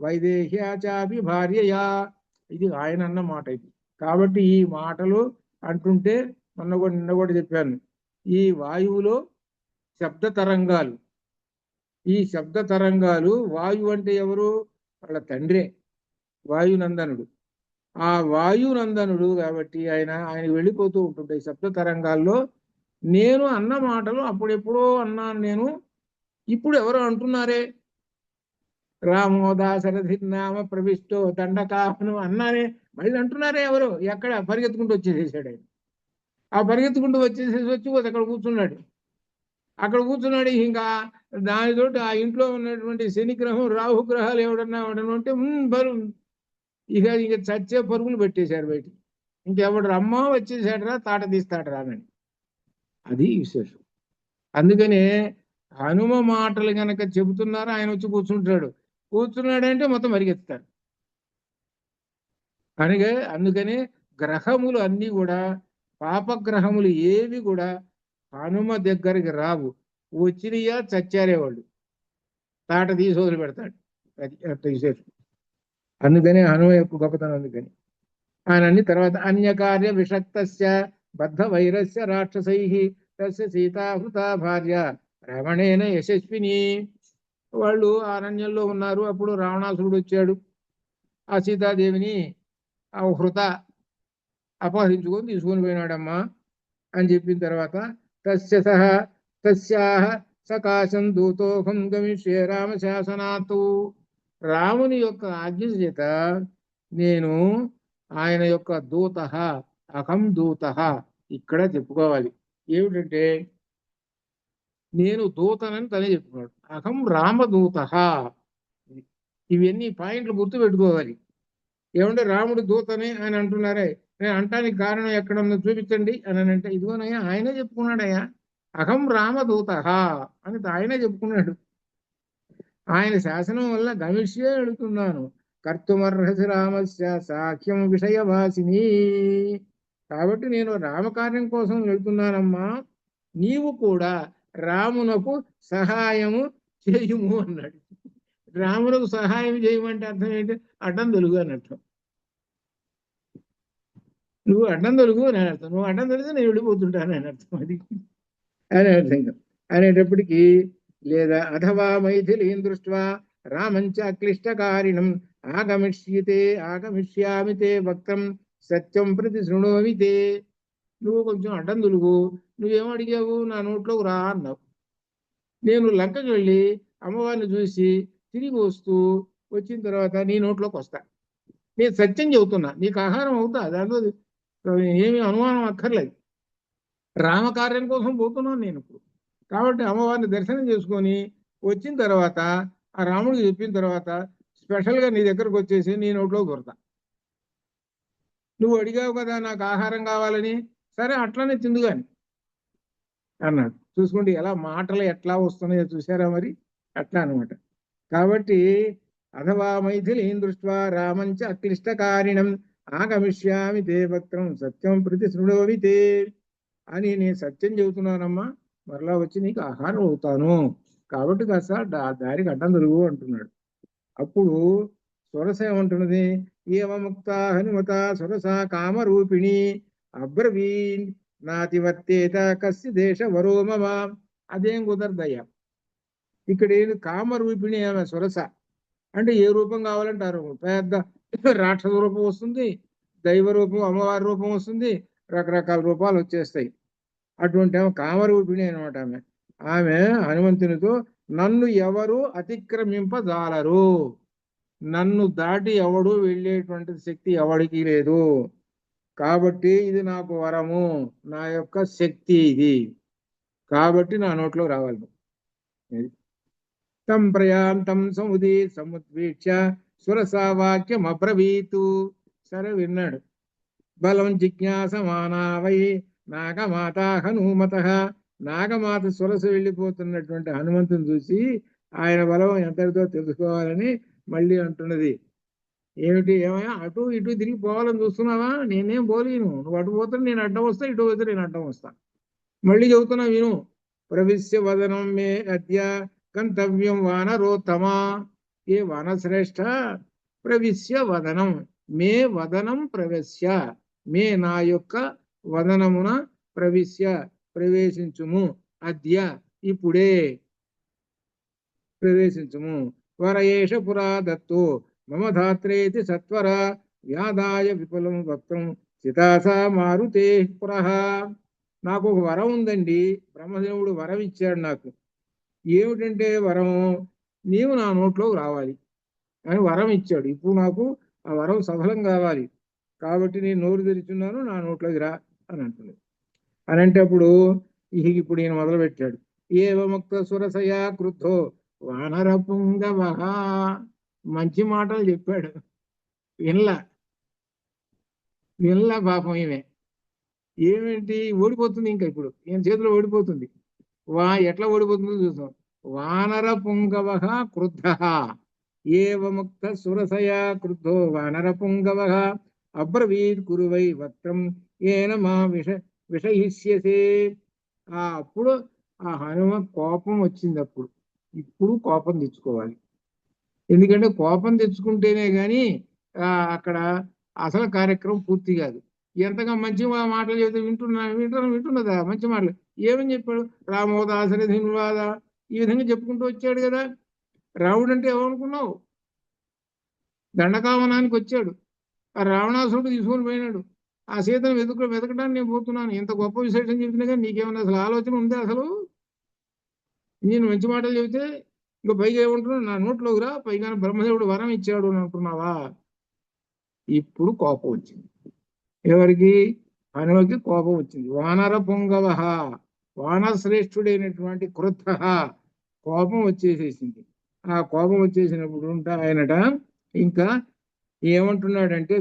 వైదేహ్యాచాపి భార్యయా. ఇది ఆయన అన్న మాట ఇది. కాబట్టి ఈ మాటలు అంటుంటే నిన్న కూడా చెప్పాను, ఈ వాయువులో శబ్ద తరంగాలు, ఈ శబ్ద తరంగాలు, వాయువు అంటే ఎవరు? వాళ్ళ తండ్రే వాయునందనుడు. ఆ వాయునందనుడు కాబట్టి ఆయన వెళ్ళిపోతూ ఉంటుంటాయి శబ్ద తరంగాల్లో. నేను అన్న మాటలు అప్పుడెప్పుడో అన్నాను నేను, ఇప్పుడు ఎవరో అంటున్నారే, రామో దాశరథిర్నామ ప్రవిష్టో దండకాహను అన్నారే, మళ్ళీ అంటున్నారే ఎవరు, ఎక్కడ పరిగెత్తుకుంటూ వచ్చేసేసాడు ఆయన. ఆ పరిగెత్తుకుంటూ వచ్చేసేసి వచ్చి అక్కడ కూర్చున్నాడు. అక్కడ కూర్చున్నాడు. ఇంకా దానితోటి ఆ ఇంట్లో ఉన్నటువంటి శనిగ్రహం రాహుగ్రహాలు ఎవడన్నా అంటే బరు ఇక ఇక చచ్చే పరుగులు పెట్టేశారు బయటికి. ఇంకెవడు రమ్మో వచ్చేసాడరా, తాట తీస్తాడు రానని. అది విశేషం. అందుకనే హనుమ మాటలు గనక చెబుతున్నారు, ఆయన వచ్చి కూర్చుంటాడు. కూర్చున్నాడంటే మొత్తం పరిగెత్తాడు. అందుకనే గ్రహములు అన్నీ కూడా, పాపగ్రహములు ఏవి కూడా హనుమ దగ్గరికి రావు. వచ్చినయా చచ్చారే వాళ్ళు, తాట తీసి వదిలి పెడతాడు. అది అట్ట విశేషం. అందుకనే హనుమ యొక్క గొప్పతనం. అందుకని ఆయన అన్ని తర్వాత అన్యకార్య విషక్తస్య బద్ధ వైరస్య రాక్షసై తస్య సీతాహృత భార్య రమణేన యశస్విని. వాళ్ళు అరణ్యంలో ఉన్నారు. అప్పుడు రావణాసురుడు వచ్చాడు. ఆ సీతాదేవిని ఆ హృత అపహరించుకొని తీసుకొని పోయినాడమ్మా అని చెప్పిన తర్వాత తస్యాహ సకాశం దూతోహం గమిష్యే రామ శాసనాతు. రాముని యొక్క ఆజ్ఞ చేత నేను ఆయన యొక్క దూత, అహం దూత ఇక్కడ చెప్పుకోవాలి. ఏమిటంటే నేను దూతనని తనే చెప్పుకున్నాడు. అహం రామదూత. ఇవన్నీ పాయింట్లు గుర్తు పెట్టుకోవాలి. ఏమంటే రాముడు దూతనే అని అంటున్నారే, నేను అంటానికి కారణం ఎక్కడన్నా చూపించండి అని అంటే, ఇదిగోనయ్యా ఆయనే చెప్పుకున్నాడయ్యా, అహం రామదూత అని ఆయనే చెప్పుకున్నాడు. ఆయన శాసనం వల్ల గమిష్యే అడుగుతున్నాను కర్తుమర్హసి రామస్య సాఖ్యం విషయవాసిని. కాబట్టి నేను రామకార్యం కోసం వెళ్తున్నానమ్మా, నీవు కూడా రామునకు సహాయము చేయుము అన్నాడు. రామునకు సహాయం చేయమంటే అర్థం ఏంటి? అడ్డం తొలుగు అని అర్థం. నువ్వు అడ్డం తొలుగు అని అర్థం. నువ్వు అడ్డం తొలిగితే నేను వెళ్ళిపోతుంటాను అని అర్థం. అది అని అర్థం అనేటప్పటికీ, లేదా అథవా మైథిలీం దృష్ట్వా రామంచ అక్లిష్టకారిణం ఆగమిష్యామి తే వక్తం సత్యం ప్రతి శృణోమి తే. నువ్వు కొంచెం అడ్డం తొలుగు. నువ్వేమో అడిగావు, నా నోట్లోకి రా అన్నావు. నేను లంకకి వెళ్ళి అమ్మవారిని చూసి తిరిగి వచ్చిన తర్వాత నీ నోట్లోకి వస్తా. నేను సత్యం చెబుతున్నా, నీకు ఆహారం అవుతా, దాంట్లో ఏమీ అనుమానం అక్కర్లేదు. రామకార్యం కోసం పోతున్నాను నేను ఇప్పుడు. కాబట్టి అమ్మవారిని దర్శనం చేసుకొని వచ్చిన తర్వాత ఆ రాముడికి చెప్పిన తర్వాత స్పెషల్గా నీ దగ్గరకు వచ్చేసి నీ నోట్లో దొరతా. నువ్వు అడిగావు కదా నాకు ఆహారం కావాలని, సరే అట్లనే తిందుగాని అన్నాడు. చూసుకోండి ఎలా మాటలు ఎట్లా వస్తున్నాయో చూసారా మరి, అట్లా అనమాట. కాబట్టి అథవా మైథిలీం దృష్ట్వా రామంచ అక్లిష్టకారిణం ఆగమిష్యామి తే వక్త్రం సత్యం ప్రతి శృణోమి తే అని నేను సత్యం చెబుతున్నానమ్మా, మరలా వచ్చి నీకు ఆహారం అవుతాను. కాబట్టి కాస్త దారికి అడ్డం దొరుగు అంటున్నాడు. అప్పుడు సొరస ఏమంటున్నది? ఏవముక్త హనుమత సొరస కామరూపిణి అబ్రవీన్ నాతివర్తేత కస్య దేశ వరో మమ. అదేం కుదరదయ్యా. ఇక్కడ ఏది కామరూపిణి ఆమె సొరస అంటే ఏ రూపం కావాలంటారు. పెద్ద రాక్షస రూపం వస్తుంది, దైవ రూపం అమ్మవారి రూపం వస్తుంది, రకరకాల రూపాలు వచ్చేస్తాయి. అటువంటి ఆమె కామరూపిణి అనమాట. ఆమె హనుమంతునితో నన్ను ఎవరు అతిక్రమింపజాలరు, నన్ను దాటి ఎవడు వెళ్ళేటువంటి శక్తి ఎవడికి లేదు, కాబట్టి ఇది నాకు వరము, నా యొక్క శక్తి ఇది, కాబట్టి నా నోట్లో రావాలి. తం ప్రయాంతం సముద్వీక్ష సురసా వాక్యం అబ్రవీతు. సరే విన్నాడు. బలం జిజ్ఞాసమానావై నాగమాత హనుమత. నాగమాత సురస వెళ్ళిపోతున్నటువంటి హనుమంతుని చూసి ఆయన బలం ఎంతటితో తెలుసుకోవాలని మళ్ళీ అంటున్నది. ఏమిటి? ఏమయ్యా అటు ఇటు తిరిగి పోవాలని చూస్తున్నావా? నేనేం పోలేను. నువ్వు అటు పోతే నేను అడ్డం వస్తా, ఇటు పోతే నేను అడ్డం వస్తా. మళ్ళీ చెబుతున్నా విను. ప్రవిశ్య వదనం మే అద్య గంతవ్యం వానరోత్తమా. ఏ వానశ్రేష్ఠ ప్రవిశ్య వదనం మే వదనం ప్రవేశ్య, మే నా యొక్క వదనమున ప్రవిశ్య ప్రవేశించుము, అద్య ఇప్పుడే ప్రవేశించుము. వరయేష పురా దత్తో మమ ధాత్రేతి సత్వర వ్యాదాయ విపులం వక్తం సితాసా మారుతే పురః. నాకు ఒక వరం ఉందండి, బ్రహ్మదేవుడు వరం ఇచ్చాడు నాకు. ఏమిటంటే వరం, నీవు నా నోట్లోకి రావాలి. అని వరం ఇచ్చాడు. ఇప్పుడు నాకు ఆ వరం సఫలం కావాలి, కాబట్టి నేను నోరు తెరిచున్నాను, నా నోట్లోకి రా అని అంటుంది. అని అంటే అప్పుడు ఇప్పుడు ఈయన మొదలు పెట్టాడు. ఏవముక్త సురసయా క్రుద్ధో వానర పుంగవ. మంచి మాటలు చెప్పాడు, వినలా వినలా పాపం. ఈమె ఏమేంటి ఓడిపోతుంది, ఇంకా ఇప్పుడు ఈయన చేతిలో ఓడిపోతుంది. ఎట్లా ఓడిపోతుందో చూద్దాం. వానర పుంగవ క్రుద్ధ ఏవముక్త సురసయా క్రుద్ధో వానర పుంగవ అబ్రవీత్ కురువై వక్రం ఏన మా విషయిష్యసే. అప్పుడు ఆ హనుమ కోపం వచ్చింది. ఇప్పుడు కోపం తెచ్చుకోవాలి, ఎందుకంటే కోపం తెచ్చుకుంటేనే గాని అక్కడ అసలు కార్యక్రమం పూర్తి కాదు. ఎంతగా మంచి మాటలు చెబితే వింటున్నదా మంచి మాటలు. ఏమని చెప్పాడు? రామోదాసరి ధన్వాద, ఈ విధంగా చెప్పుకుంటూ వచ్చాడు కదా. రాముడు అంటే ఏమనుకున్నావు? దండకావనానికి వచ్చాడు, ఆ రావణాసురుడు తీసుకొని పోయినాడు. ఆ సీతను వెతకడానికి నేను పోతున్నాను. ఇంత గొప్ప విశేషం చెబుతున్నా కానీ నీకేమన్నా అసలు ఆలోచన ఉందా? అసలు నేను మంచి మాటలు చెబితే ఇంకా పైగా ఏమంటున్నావు? నా నోట్లోకి రా, పైగా బ్రహ్మదేవుడు వరం ఇచ్చాడు అని అంటున్నావా? ఇప్పుడు కోపం వచ్చింది. ఎవరికి? హనుమకి కోపం వచ్చింది. వానర పొంగవ, వానశ్రేష్ఠుడైనటువంటి క్రుద్ధ, కోపం వచ్చేసేసింది. ఆ కోపం వచ్చేసినప్పుడు ఆయనట ఇంకా ఏమంటున్నాడంటే,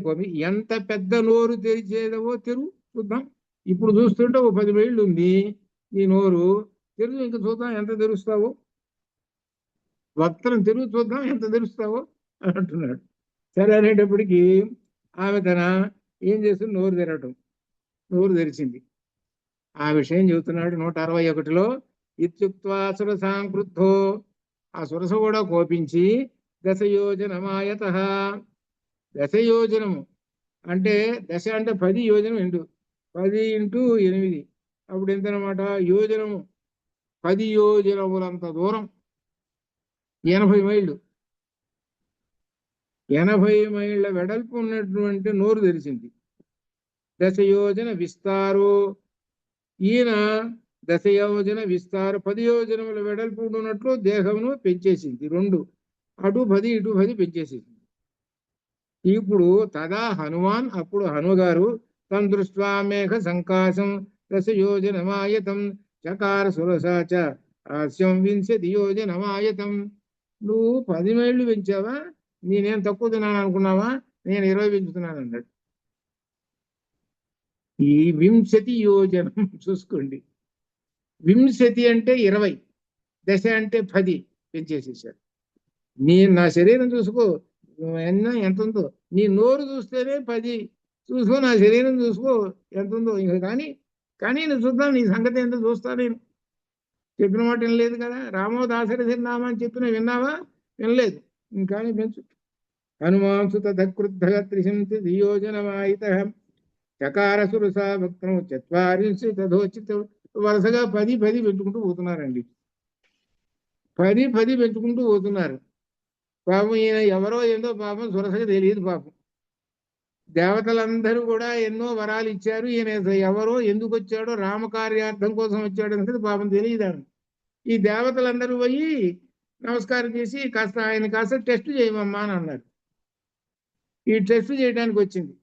ఎంత పెద్ద నోరు తెరిచేదవో చూద్దాం. ఇప్పుడు చూస్తుంటే ఓ 10 మైళ్ళు ఉంది నీ నోరు, తెరువు, ఇంకా చూద్దాం ఎంత తెరుస్తావో. వక్రం తెరువు, చూద్దాం ఎంత తెరుస్తావో అని అంటున్నాడు. సరే అనేటప్పటికీ ఆమె ఏం చేస్తుంది? నోరు తెరిచింది. ఆ విషయం చెబుతున్నాడు 161లో. ఇత్యుక్త్వా సురసాం క్రుద్ధో, ఆ సురస కూడా కోపించి దశయోజనమాయత. దశయోజనము అంటే దశ అంటే 10 యోజనం 10 × 8 అప్పుడు ఎంతనమాట? యోజనము 10 యోజనములంత దూరం, 80 మైళ్ళు. 80 మైళ్ళ వెడల్పు ఉన్నటువంటి నోరు తెరిచింది. దశయోజన విస్తారో, ఈయన దశయోజన విస్తార 10 యోజనముల వెడల్పు ఉన్నట్లు దేహమును పెంచేసింది. 2 అటు 10 ఇటు 10 పెంచేసింది. ఇప్పుడు తదా హనుమాన్, అప్పుడు హనుగారు తం దృష్ట్వా మేఘ సంకాశం దశయోజనమాయతం చకార సురసాచ హాస్యం వింశతి యోజనమాయతం. నువ్వు 10 మైళ్ళు పెంచావా? నేనేం తక్కువ తిన్నాను అనుకున్నావా? నేను 20 పెంచుతున్నాను అన్నాడు. ఈ వింశతి యోజనం చూసుకోండి. వింశతి అంటే 20, దశ అంటే 10 పెంచేసేసాడు. నా శరీరం చూసుకో ఎంత ఉందో, నీ నోరు చూస్తేనే 10 చూసుకో, నా శరీరం చూసుకో ఎంత ఉందో. ఇంకా కానీ నేను చూద్దాం, నీ సంగతి ఎంత చూస్తా. నేను చెప్పిన మాట వినలేదు కదా. రామోదాసరి నామా అని చెప్పిన విన్నావా? వినలేదు. ఇంకా పెంచు. హనుమాంసు తక్రుద్ధ త్రిశంతి ధియోజనమాయిత చకార సురసా భక్తం 40 తథోచిత. వరుసగా 10 పెంచుకుంటూ పోతున్నారండి. 10 పెంచుకుంటూ పోతున్నారు. పాపం ఈయన ఎవరో ఏందో పాపం సురసగా తెలియదు. పాపం దేవతలందరూ కూడా ఎన్నో వరాలు ఇచ్చారు. ఈయన ఎవరో, ఎందుకు వచ్చాడో, రామకార్యార్థం కోసం వచ్చాడు అనేది పాపం తెలియదు. ఈ దేవతలందరూ పోయి నమస్కారం చేసి కాస్త టెస్ట్ చేయమమ్మా అని అన్నారు. ఈ టెస్ట్ చేయడానికి వచ్చింది.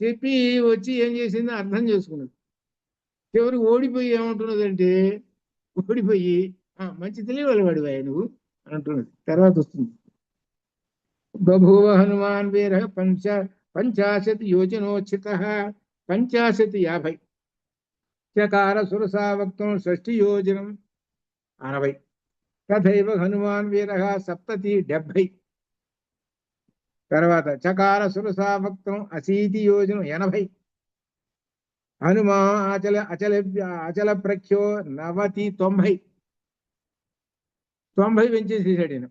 చెప్పి వచ్చి ఏం చేసిందో అర్థం చేసుకున్నది. చివరికి ఓడిపోయి ఏమంటున్నదంటే, ఓడిపోయి మంచి తెలియవాలి వాడివాయి నువ్వు అని అంటున్నది. తర్వాత వస్తుంది. బభూవ హనుమాన్ వీర 50 యోజనోచిత 50 చకార సురసావక్తం 60 యోజనం 60. తథైవ హనుమాన్ వీర 70 తర్వాత చకార సురసావక్తం 80 యోజనం 80. హనుమా అచల ప్రఖ్యో 90 పెంచేసేసాడు ఈయన.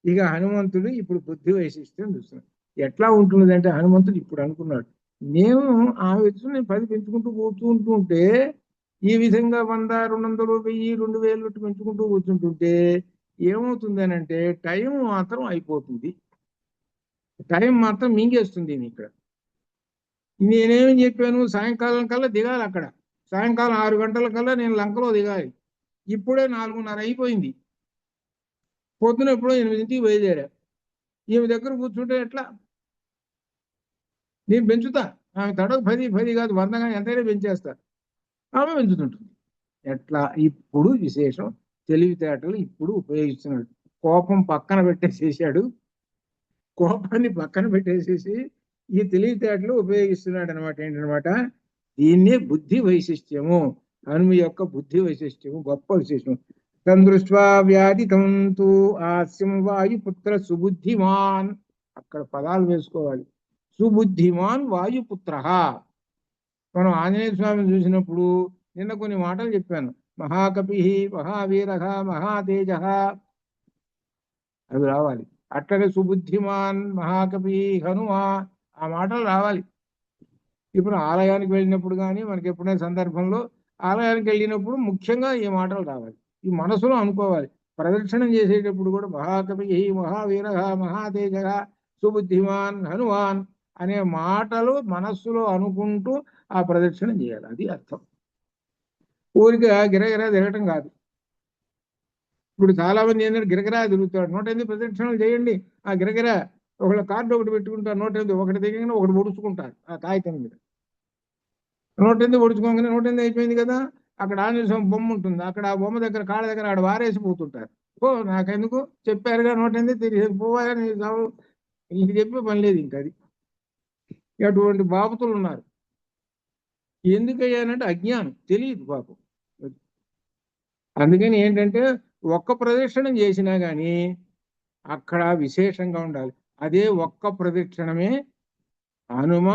ఇక హనుమంతుడు ఇప్పుడు బుద్ధి వైశిష్ట్యం చూస్తున్నాడు. ఎట్లా ఉంటున్నదంటే, హనుమంతుడు ఇప్పుడు అనుకున్నాడు, నేను ఆ విధంగా నేను 10 పెంచుకుంటూ కూర్చుంటుంటే, ఈ విధంగా 100, 200, 1000, 2000 పెంచుకుంటూ కూర్చుంటుంటే ఏమవుతుంది అని అంటే, టైం మాత్రం అయిపోతుంది. టైం మాత్రం మింగేస్తుంది. ఇక్కడ నేనేమి చెప్పాను? సాయంకాలం కల్లా దిగాలి అక్కడ. సాయంకాలం 6 గంటల కల్లా నేను లంకలో దిగాలి. ఇప్పుడే 4:30 అయిపోయింది. పొద్దున ఎప్పుడో 8ంటికి బయలుదేరా. ఈమె దగ్గర కూర్చుంటే ఎట్లా? నేను పెంచుతా, ఆమె తడకు 10 కాదు 100 కానీ ఎంతైనా పెంచేస్తా, ఆమె పెంచుతుంటుంది. ఎట్లా? ఇప్పుడు విశేషం తెలివితేటలు ఇప్పుడు ఉపయోగిస్తున్నాడు. కోపం పక్కన పెట్టేసేసాడు, కోపాన్ని పక్కన పెట్టేసేసి ఈ తెలివితేటలు ఉపయోగిస్తున్నాడు అనమాట. ఏంటనమాట? దీన్నే బుద్ధి వైశిష్ట్యము, హనుమ యొక్క బుద్ధి వైశిష్ట్యము, గొప్ప విశేషం. తందృష్ట్వా వ్యాధితం తు ఆస్యం వాయుపుత్ర సుబుద్ధిమాన్. అక్కడ పదాలు వేసుకోవాలి. సుబుద్ధిమాన్ వాయుపుత్ర. మనం ఆంజనేయ స్వామిని చూసినప్పుడు నిన్న కొన్ని మాటలు చెప్పాను. మహాకపి, మహావీర, మహాతేజ, అవి రావాలి. అట్లనే సుబుద్ధిమాన్, మహాకవి, హనుమా, ఆ మాటలు రావాలి. ఇప్పుడు ఆలయానికి వెళ్ళినప్పుడు కానీ మనకి ఎప్పుడైనా సందర్భంలో ఆలయానికి వెళ్ళినప్పుడు ముఖ్యంగా ఈ మాటలు రావాలి, ఈ మనసులో అనుకోవాలి. ప్రదక్షిణం చేసేటప్పుడు కూడా మహాకవి, మహావీర, మహాతేజ, సుబుద్ధిమాన్, హనుమాన్ అనే మాటలు మనస్సులో అనుకుంటూ ఆ ప్రదక్షిణం చేయాలి. అది అర్థం. ఊరికి గిరగిరా తిరగటం కాదు. ఇప్పుడు చాలా మంది ఏంటంటే గిరగిరా తిరుగుతాడు. 108 ప్రదక్షిణలు చేయండి, ఆ గిరగిరా ఒకళ్ళ కార్డు ఒకటి పెట్టుకుంటారు. 108 ఒకటి దిగగానే ఒకటి పొడుచుకుంటారు ఆ కాగితం మీద. 108 పొడుచుకోగానే 108 అయిపోయింది కదా, అక్కడ ఆంజనేయ స్వామి బొమ్మ ఉంటుంది, అక్కడ ఆ బొమ్మ దగ్గర కాళ్ళ దగ్గర ఆడ వారేసిపోతుంటారు. ఓ నాకెందుకు చెప్పారుగా 108 తిరిగి పోవాలని ఇంక చెప్పే పని లేదు. ఇంకా అది అటువంటి బాపతులు ఉన్నారు. ఎందుకయ్యానంటే అజ్ఞానం, తెలియదు పాపం. అందుకని ఏంటంటే ఒక్క ప్రదక్షిణం చేసినా కానీ అక్కడ విశేషంగా ఉండాలి. అదే ఒక్క ప్రదక్షిణమే హనుమ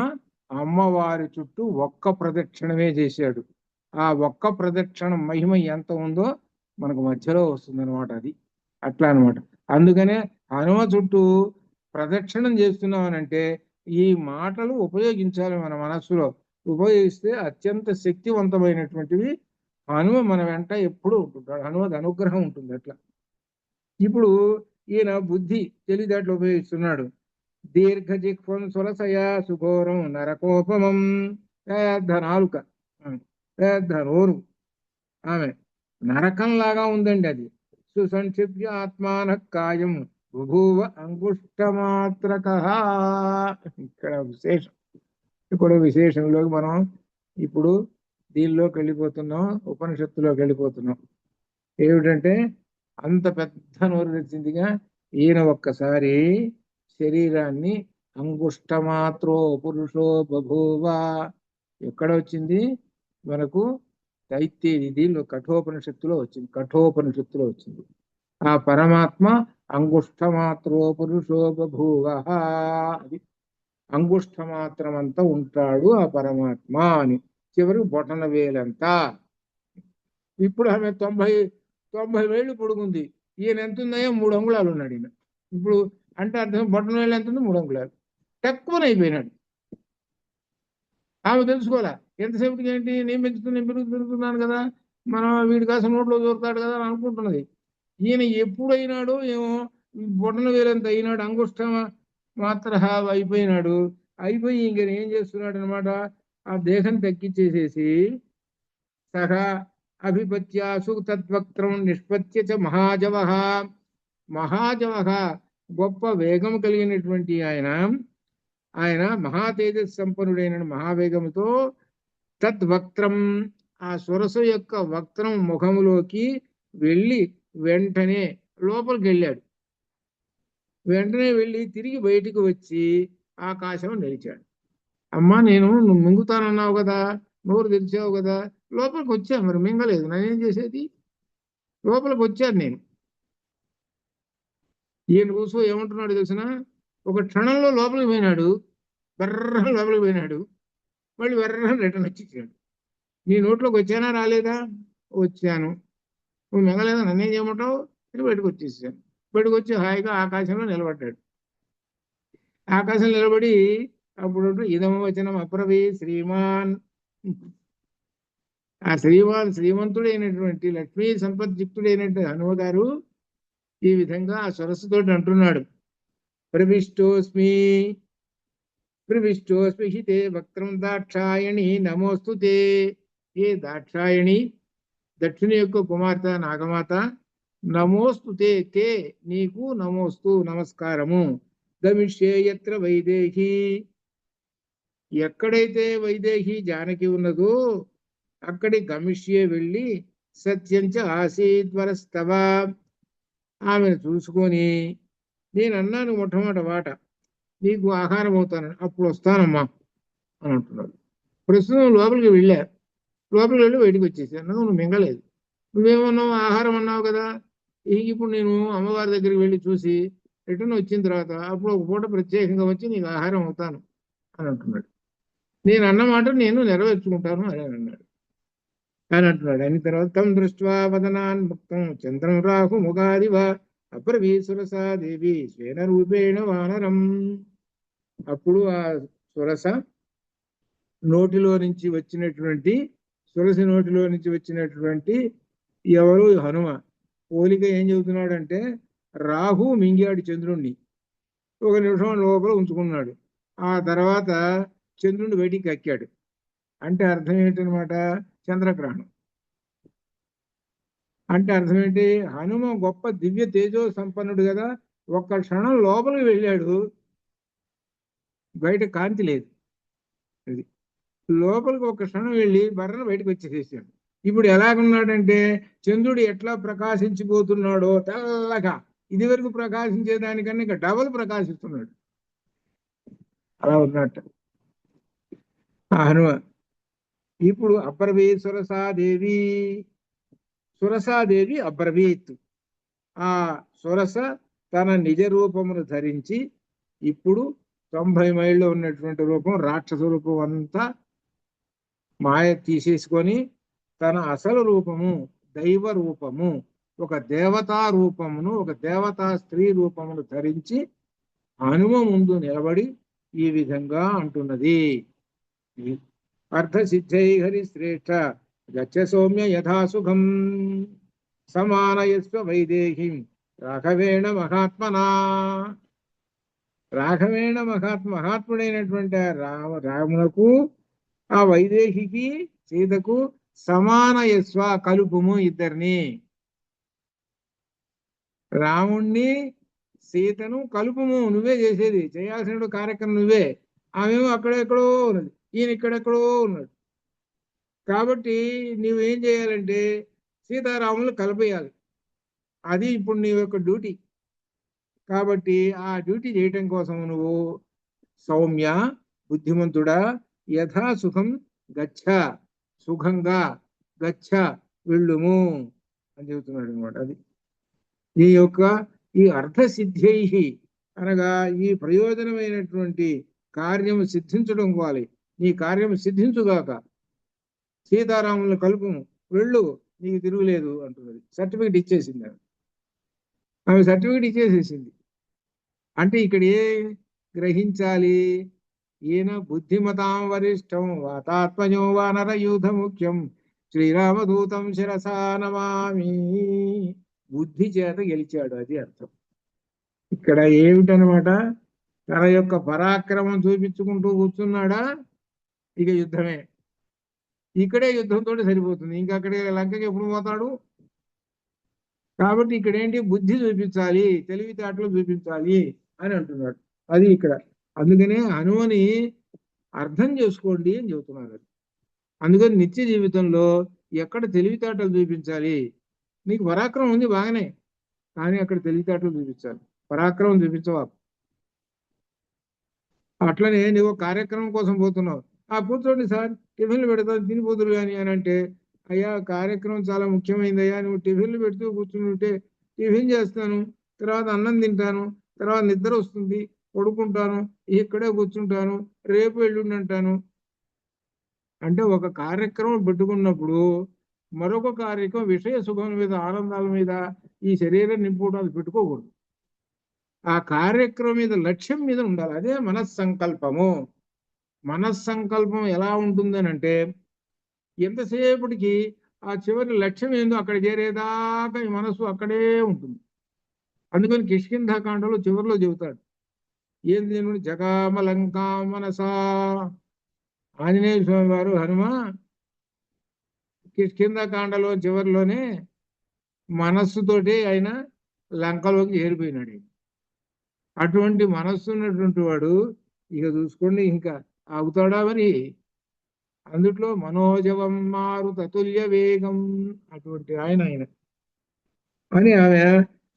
అమ్మవారి చుట్టూ ఒక్క ప్రదక్షిణమే చేశాడు. ఆ ఒక్క ప్రదక్షిణం మహిమ ఎంత ఉందో మనకు మధ్యలో వస్తుంది అనమాట. అది అట్లా అనమాట. అందుకనే హనుమ చుట్టూ ప్రదక్షిణం చేస్తున్నామనంటే ఈ మాటలు ఉపయోగించాలి మన మనస్సులో. ఉపయోగిస్తే అత్యంత శక్తివంతమైనటువంటివి. హనుమ మన వెంట ఎప్పుడు ఉంటుంటాడు, హనుమది అనుగ్రహం ఉంటుంది అట్లా. ఇప్పుడు ఈయన బుద్ధి తెలివితేటలు ఉపయోగిస్తున్నాడు. దీర్ఘజిహ్వం సురసయా సుఘోరం నరకోపమం. పెద్ద నాలుక, పెద్ద నోరు, ఆమె నరకంలాగా ఉందండి అది. సుసంక్షిప్య ఆత్మాన కాయం బుభూవ అంగుష్టమాత్రక. ఇక్కడ విశేషం. ఇప్పుడు విశేషంలోకి మనం ఇప్పుడు దీనిలోకి వెళ్ళిపోతున్నాం, ఉపనిషత్తులోకి వెళ్ళిపోతున్నాం. ఏమిటంటే అంత పెద్ద నోరు తెచ్చిందిగా ఈయన ఒక్కసారి శరీరాన్ని అంగుష్టమాత్రో పురుషో బభూవ. ఎక్కడ వచ్చింది మనకు? దైత్యేది, దీనిలో కఠోపనిషత్తులో వచ్చింది. కఠోపనిషత్తులో వచ్చింది. ఆ పరమాత్మ అంగుష్టమాత్రో పురుషో బభూవ. అది అంగుష్టమాత్రమంతా ఉంటాడు ఆ పరమాత్మ అని. చివరికి బొటన వేలంతా. ఇప్పుడు ఆమె 90 వేళ్ళు పొడుగుంది, ఈయన ఎంత ఉన్నాయో 3 అంగుళాలు ఉన్నాడు ఈయన. ఇప్పుడు అంటే అర్థం, బొటన వేలు ఎంత ఉంది? 3 అంగుళాలు. తక్కువని అయిపోయినాడు. ఆమె తెలుసుకోవాలా ఎంతసేపటికి ఏంటి, నేను పెరుగుతున్నాను కదా, మనం వీడి కాసం నోట్లో దొరుకుతాడు కదా అని అనుకుంటున్నది. ఈయన ఎప్పుడైనాడో ఏమో బొటన వేలంత అయినాడు, అంగుష్ట మాత్ర అయిపోయినాడు. అయిపోయి ఇంక ఏం చేస్తున్నాడు అనమాట, ఆ దేహం తగ్గించేసేసి సహా అభిపత్యాసు తద్వక్త్రం నిష్పత్య చ మహాజవ. మహాజవ గొప్ప వేగం కలిగినటువంటి ఆయన మహాతేజస్ సంపన్నుడైన మహావేగముతో తద్వక్త్రం, ఆ సొరసు యొక్క వక్త్రం ముఖములోకి వెళ్ళి వెంటనే లోపలికి వెళ్ళాడు. వెంటనే వెళ్ళి తిరిగి బయటికి వచ్చి ఆకాశం నిలిచాడు. అమ్మా నేను నువ్వు మింగుతానన్నావు కదా, నోరు తెరిచావు కదా, లోపలికి వచ్చా, మరి మింగలేదు, నేనేం చేసేది? లోపలికి వచ్చాను నేను. ఈయన కూర్చో ఏమంటున్నాడు తెలిసిన, ఒక క్షణంలో లోపలికి పోయినాడు, బర్ర లోపలికి పోయినాడు, మళ్ళీ బర్ర రిటర్న్ వచ్చేసాడు. నీ నోట్లోకి వచ్చానా రాలేదా? వచ్చాను. నువ్వు మింగలేదా, నన్నేం చేయమంటావు? ఇది బయటకు వచ్చేసాను. బయటకు వచ్చి హాయిగా ఆకాశంలో నిలబడ్డాడు. ఆకాశం నిలబడి అప్పుడు ఇదమ వచనం అప్రవి శ్రీమాన్. ఆ శ్రీమంతుడైనటువంటి లక్ష్మీ సంపద్యుక్తుడైనటువంటి హనుమ గారు ఈ విధంగా ఆ సరస్సుతోటి అంటున్నాడు, ప్రవిష్టోస్మి హితే వక్త్రం దాక్షాయణి నమోస్తుతే. ఏ దాక్షాయణి, దక్షిణ యొక్క కుమార్తె నాగమాత, నమోస్తుతే, తే నీకు నమోస్తు నమస్కారము. గమిష్యే యత్ర వైదేహి, ఎక్కడైతే వైదేహి జానకి ఉన్నదో అక్కడి గమిష్యే వెళ్ళి సత్యంచ ఆసీద్వరస్తవ, ఆమెను చూసుకొని నేను అన్నాను మొట్టమొదటి మాట నీకు ఆహారం అవుతానని, అప్పుడు వస్తానమ్మా అని అంటున్నాడు. ప్రస్తుతం లోపలికి వెళ్ళా, లోపలికి వెళ్ళి బయటికి వచ్చేసాను. నువ్వు మింగలేదు, నువ్వేమన్నావు ఆహారం అన్నావు కదా. ఇప్పుడు నేను అమ్మవారి దగ్గరికి వెళ్ళి చూసి రిటర్న్ వచ్చిన తర్వాత అప్పుడు ఒక పూట ప్రత్యేకంగా వచ్చి నీకు ఆహారం అవుతాను అని అంటున్నాడు. నేను అన్నమాట నేను నెరవేర్చుకుంటాను అని అన్నాడు అని అంటున్నాడు. అని తర్వాత తం దృష్ట్వా వదనాన్ ముక్తం చంద్రం రాహు ముగాదివ అప్రవీ సురసా దేవి స్వేన రూపేణ వానరం. అప్పుడు ఆ సురస నోటిలో నుంచి వచ్చినటువంటి సురసి నోటిలో నుంచి వచ్చినటువంటి ఎవరు హనుమ పోలిక ఏం చెబుతున్నాడంటే రాహు మింగాడు చంద్రుణ్ణి, ఒక నిమిషం లోపల ఉంచుకున్నాడు, ఆ తర్వాత చంద్రుడిని బయటికి కక్కాడు. అంటే అర్థం ఏంటనమాట, చంద్రగ్రహణం. అంటే అర్థం ఏంటి, హనుమ గొప్ప దివ్య తేజో సంపన్నుడు కదా, ఒక్క క్షణం లోపలికి వెళ్ళాడు, బయట కాంతి లేదు. అది లోపలికి ఒక క్షణం వెళ్ళి బర్రను బయటకు వచ్చేసేసాడు. ఇప్పుడు ఎలాగున్నాడంటే చంద్రుడు ఎట్లా ప్రకాశించిపోతున్నాడో తెల్లగా, ఇది వరకు ప్రకాశించేదానికన్నా ఇంకా డబల్ ప్రకాశిస్తున్నాడు, అలా ఉన్నట్టు ఆ హనుమ. ఇప్పుడు అబ్రవీత్ సురసాదేవి, సురసాదేవి అబ్రవీత్, ఆ సురస తన నిజ రూపమును ధరించి ఇప్పుడు 90 మైళ్ళు ఉన్నటువంటి రూపం, రాక్షస రూపం అంతా మాయ తీసేసుకొని తన అసలు రూపము దైవ రూపము, ఒక దేవతా రూపమును, ఒక దేవతా స్త్రీ రూపమును ధరించి హనుమ ముందు నిలబడి ఈ విధంగా అంటున్నది. అర్థసిద్ధై హరి శ్రేష్ఠ గచ్చ సౌమ్య యథాసుఖం సమానయస్వ వైదేహిం రాఘవేణ మహాత్మనా. రాఘవేణ మహాత్ముడైనటువంటి రామునకు ఆ వైదేహికి సీతకు సమానయస్వ కలుపుము ఇద్దరిని, రాముణ్ణి సీతను కలుపుము, నువ్వే చేసేది, చేయాల్సిన కార్యక్రమం నువ్వే. ఆమెమో అక్కడెక్కడో ఉన్నది, ఈయన ఇక్కడెక్కడో ఉన్నాడు. కాబట్టి నువ్వేం చేయాలంటే సీతారాములు కలిపేయాలి, అది ఇప్పుడు నీ యొక్క డ్యూటీ. కాబట్టి ఆ డ్యూటీ చేయటం కోసం నువ్వు సౌమ్య బుద్ధిమంతుడా యథా సుఖం గచ్చ, సుఖంగా గచ్చ వెళ్ళుము అని చెబుతున్నాడు అనమాట. అది ఈ యొక్క ఈ అర్థసిద్ధ్యై అనగా ఈ ప్రయోజనమైనటువంటి కార్యము సిద్ధించడం కావాలి, నీ కార్యము సిద్ధించుగాక, సీతారాములను కలుపుము, వెళ్ళు, నీకు తిరుగులేదు అంటున్నది. సర్టిఫికెట్ ఇచ్చేసింది ఆమె సర్టిఫికెట్ ఇచ్చేసేసింది. అంటే ఇక్కడ ఏ గ్రహించాలి, ఈయన బుద్ధిమతాం వరిష్టం వాతాత్మజో వానర యూధ ముఖ్యం శ్రీరామదూతం శిరసా నమామి, బుద్ధి చేత గెలిచాడు, అది అర్థం. ఇక్కడ ఏమిటనమాట, తన యొక్క పరాక్రమం చూపించుకుంటూ కూర్చున్నాడా, ఇక యుద్ధమే, ఇక్కడే యుద్ధంతో సరిపోతుంది, ఇంకా అక్కడే లంకకి ఎప్పుడు పోతాడు. కాబట్టి ఇక్కడ ఏంటి, బుద్ధి చూపించాలి, తెలివితేటలు చూపించాలి అని అంటున్నాడు, అది ఇక్కడ. అందుకనే హనుమని అర్థం చేసుకోండి అని చెబుతున్నారు. అందుకని నిత్య జీవితంలో ఎక్కడ తెలివితేటలు చూపించాలి, నీకు పరాక్రమం ఉంది బాగానే, కానీ అక్కడ తెలివితేటలు చూపించాలి, పరాక్రమం చూపించవా. అట్లనే నువ్వు కార్యక్రమం కోసం పోతున్నావు, కూర్చోండి సార్ టిఫిన్లు పెడతాను తినిపోతురు కానీ అని అంటే, అయ్యా కార్యక్రమం చాలా ముఖ్యమైనది అయ్యా, నువ్వు టిఫిన్లు పెడుతూ కూర్చుంటే టిఫిన్ చేస్తాను, తర్వాత అన్నం తింటాను, తర్వాత నిద్ర వస్తుంది, పడుకుంటాను, ఇక్కడే కూర్చుంటాను, రేపు ఎల్లుండి అంటాను. అంటే ఒక కార్యక్రమం పెట్టుకున్నప్పుడు మరొక కార్యక్రమం విషయ సుఖం మీద ఆనందాల మీద ఈ శరీరం నింపుకోవడం పెట్టుకోకూడదు, ఆ కార్యక్రమం మీద లక్ష్యం మీద ఉండాలి, అదే మనస్సంకల్పము. మనస్సంకల్పం ఎలా ఉంటుందని అంటే ఎంతసేపటికి ఆ చివరి లక్ష్యం ఏందో అక్కడ చేరేదాకా ఈ మనస్సు అక్కడే ఉంటుంది. అందుకని కిష్కింధాకాండలో చివరిలో చెబుతాడు, ఏంది నేను జగామలంకా మనసా, ఆంజనేయ స్వామి వారు హనుమ కిష్కింధాకాండలో చివరిలోనే మనస్సుతోటి ఆయన లంకలోకి చేరిపోయినాడు. అటువంటి మనస్సు ఉన్నటువంటి వాడు ఇక చూసుకోండి ఇంకా ఆగుతాడా మరి? అందుట్లో మనోజవం మారు తతుల్య వేగం అటువంటి ఆయన అని ఆమె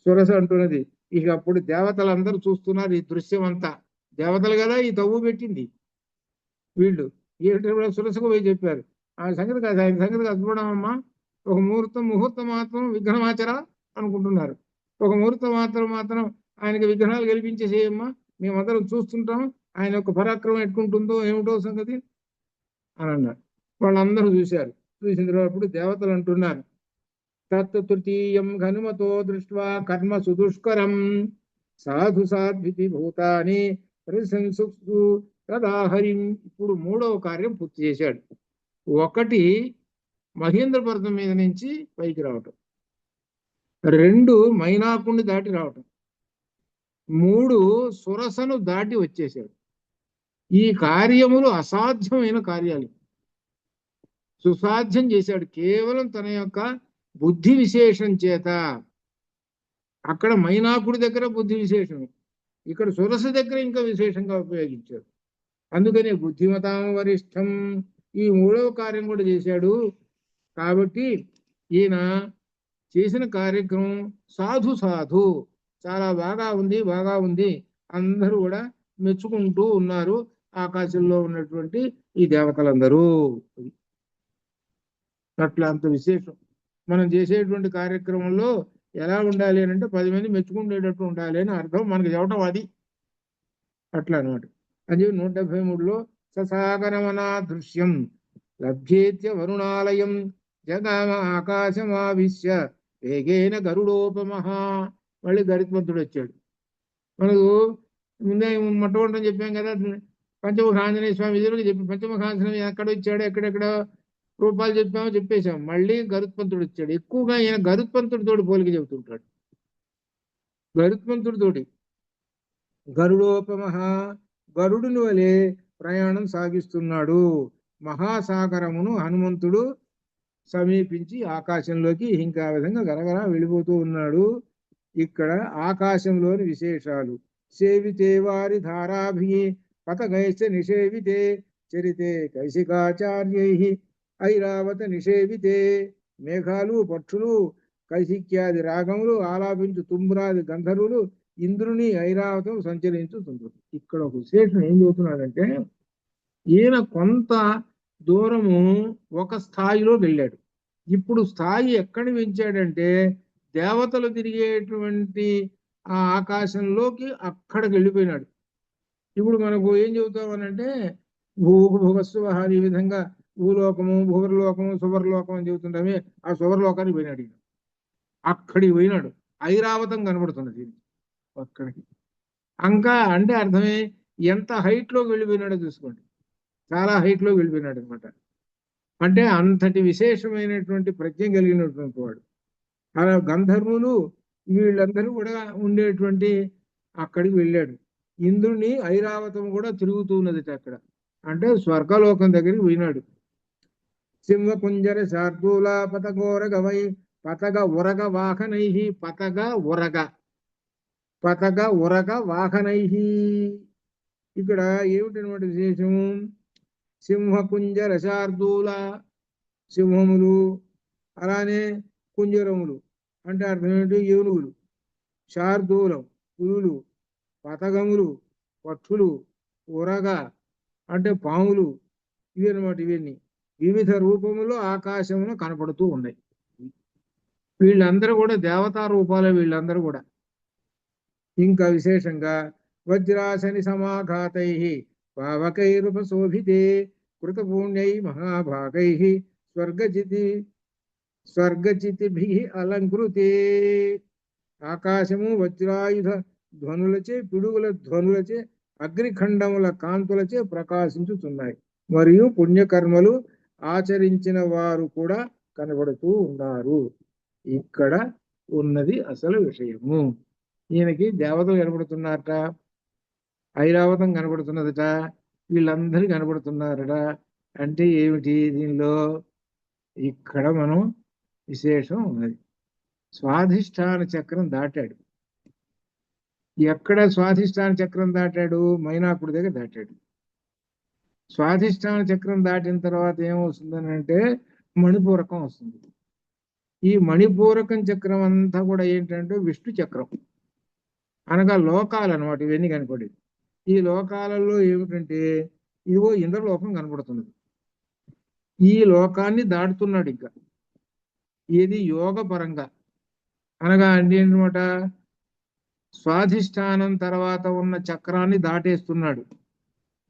సురస అంటున్నది. ఇక అప్పుడు దేవతలందరూ చూస్తున్నారు ఈ దృశ్యం అంతా. దేవతలు కదా ఈ తవ్వు పెట్టింది. వీళ్ళు ఏంటంటే సురసకు పోయి చెప్పారు, ఆ సంగతి కాదు, ఆయన సంగతి కట్టుకోవడమమ్మా, ఒక ముహూర్తం మాత్రం విఘ్నమాచరా అనుకుంటున్నారు. ఒక ముహూర్తం మాత్రం ఆయనకి విఘ్నాలు గెలిపించేసేయమ్మా, మేమందరం చూస్తుంటాం ఆయన యొక్క పరాక్రమం ఎట్టుకుంటుందో ఏమిటో సంగతి అని అన్నారు. వాళ్ళందరూ చూశారు. చూసిన తర్వాత దేవతలు అంటున్నారు, తృతీయం హనుమతో దృష్ట్వా కర్మ సుదుష్కరం సాధు సాధ్వితి భూతాని ప్రశంసు తదాహరిం. ఇప్పుడు 3వ కార్యం పూర్తి చేశాడు. 1 మహేంద్ర పర్వతం మీద నుంచి పైకి రావటం, 2 మైనాకుణ్ణి దాటి రావటం, 3 సురసను దాటి వచ్చేశాడు. ఈ కార్యములు అసాధ్యమైన కార్యాలు సుసాధ్యం చేశాడు కేవలం తన యొక్క బుద్ధి విశేషం చేత. అక్కడ మైనాకుడి దగ్గర బుద్ధి విశేషం, ఇక్కడ సురస దగ్గర ఇంకా విశేషంగా ఉపయోగించాడు. అందుకని బుద్ధిమతాం వరిష్టం ఈ 3వ కార్యం కూడా చేశాడు. కాబట్టి ఈయన చేసిన కార్యక్రమం సాధు చాలా బాగా ఉంది అందరూ కూడా మెచ్చుకుంటూ ఉన్నారు ఆకాశంలో ఉన్నటువంటి ఈ దేవతలందరూ. అట్లా అంత విశేషం. మనం చేసేటువంటి కార్యక్రమంలో ఎలా ఉండాలి అని అంటే 10 మంది మెచ్చుకునేటట్టు ఉండాలి అని అర్థం. మనకు చెప్పటం అది అట్లా అనమాట. అది 173లో ససాగరమనా దృశ్యం లభ్యేత్య వరుణాలయం జగామ ఆకాశమావిశ్య వేగేన గరుడోపమహ. మళ్ళీ గరుత్మంతుడు వచ్చాడు. మనకు ముందే మొట్టమొదటి చెప్పాం కదా, పంచముఖ ఆంజనేయ స్వామి ఎదురుగా చెప్పి పంచముఖ ఆంజనేయ ఎక్కడ వచ్చాడు, ఎక్కడెక్కడ రూపాలు చెప్పేశాం. మళ్ళీ గరుత్మంతుడు వచ్చాడు. ఎక్కువగా ఈయన గరుత్మంతుడితోటి పోలిక చెబుతుంటాడు. గరుత్మంతుడితోటి గరుడోపమహ, గరుడుని వలె ప్రయాణం సాగిస్తున్నాడు. మహాసాగరమును హనుమంతుడు సమీపించి ఆకాశంలోకి ఇంకా విధంగా గరగర వెళ్ళిపోతూ ఉన్నాడు. ఇక్కడ ఆకాశంలోని విశేషాలు. సేవితే వారి ధారాభి పతగైశ్చ నిషేవితే చరితే కైశికాచార్యై ఐరావత నిషేవితే. మేఘాలు పక్షులు కైశిక్యాది రాగములు ఆలాపించు తుంబ్రాది గంధర్వులు ఇంద్రుని ఐరావతం సంచరించుతుంది. ఇక్కడ ఒక విశేషం ఏం చెబుతున్నాడంటే, ఈయన కొంత దూరము ఒక స్థాయిలో వెళ్ళాడు. ఇప్పుడు స్థాయి ఎక్కడి పెంచాడంటే దేవతలు తిరిగేటువంటి ఆ ఆకాశంలోకి అక్కడికి వెళ్ళిపోయినాడు. ఇప్పుడు మనకు ఏం చెబుతామనంటే భూభువస్వ ఈ విధంగా భూలోకము భూవర్లోకము సువర్లోకం అని చెబుతుంటామే, ఆ సువర్లోకానికి పోయినాడు. అక్కడికి పోయినాడు. ఐరావతం కనబడుతున్నది అక్కడికి. ఇంకా అంటే అర్థమే ఎంత హైట్ లోకి వెళ్ళిపోయినాడో చూసుకోండి. చాలా హైట్ లోకి వెళ్ళిపోయినాడు అనమాట. అంటే అంతటి విశేషమైనటువంటి ప్రజ్ఞ కలిగినటువంటి వాడు. అలా గంధర్వులు వీళ్ళందరూ కూడా ఉండేటువంటి అక్కడికి వెళ్ళాడు. ఇంద్రుని ఐరావతం కూడా తిరుగుతూ ఉన్నది అక్కడ. అంటే స్వర్గలోకం దగ్గరికి పోయినాడు. సింహకుంజర శార్దూల పతగోరగ వై పతగ ఉరగ వాహనై పతగ ఉరగ వాహనై. ఇక్కడ ఏమిటనమాట విశేషము? సింహకుంజర శార్దూల సింహములు, అలానే కుంజరములు అంటే అర్థం ఏంటి? ఏనుగులు, శార్దూలం పులులు, పతగములు పక్షులు, ఉరగ అంటే పాములు, ఇవి అనమాట. ఇవన్నీ వివిధ రూపములో ఆకాశంలో కనపడుతూ ఉన్నాయి. వీళ్ళందరూ కూడా దేవతా రూపాలే వీళ్ళందరూ కూడా. ఇంకా విశేషంగా వజ్రాసని సమాఘాతై పావకైరుపశోభితే కృతపుణ్యై మహాభాగై స్వర్గచితిభి అలంకృతే. ఆకాశము వజ్రాయుధ ధ్వనులచే పిడుగుల ధ్వనులచే అగ్నిఖండముల కాంతులచే ప్రకాశించుతున్నాయి. మరియు పుణ్యకర్మలు ఆచరించిన వారు కూడా కనబడుతూ ఉన్నారు. ఇక్కడ ఉన్నది అసలు విషయము. ఈయనకి దేవతలు కనబడుతున్నారట, ఐరావతం కనబడుతున్నదట, వీళ్ళందరూ కనబడుతున్నారట. అంటే ఏమిటి దీనిలో? ఇక్కడ మనం విశేషం ఉన్నది. స్వాధిష్టాన చక్రం దాటాడు. ఎక్కడ స్వాధిష్టాన చక్రం దాటాడు? మైనాకుడి దగ్గర దాటాడు. స్వాధిష్టాన చక్రం దాటిన తర్వాత ఏమవుతుందని అంటే మణిపూరకం వస్తుంది. ఈ మణిపూరకం చక్రం అంతా కూడా ఏంటంటే విష్ణు చక్రం, అనగా లోకాలు అనమాట. ఇవన్నీ కనపడేది ఈ లోకాలలో ఏమిటంటే ఇదిగో ఇంద్రలోకం కనపడుతున్నది. ఈ లోకాన్ని దాటుతున్నాడు ఇంకా. ఇది యోగ పరంగా, అనగా అంటే ఏంటన్నమాట, స్వాధిష్టానం తర్వాత ఉన్న చక్రాన్ని దాటేస్తున్నాడు.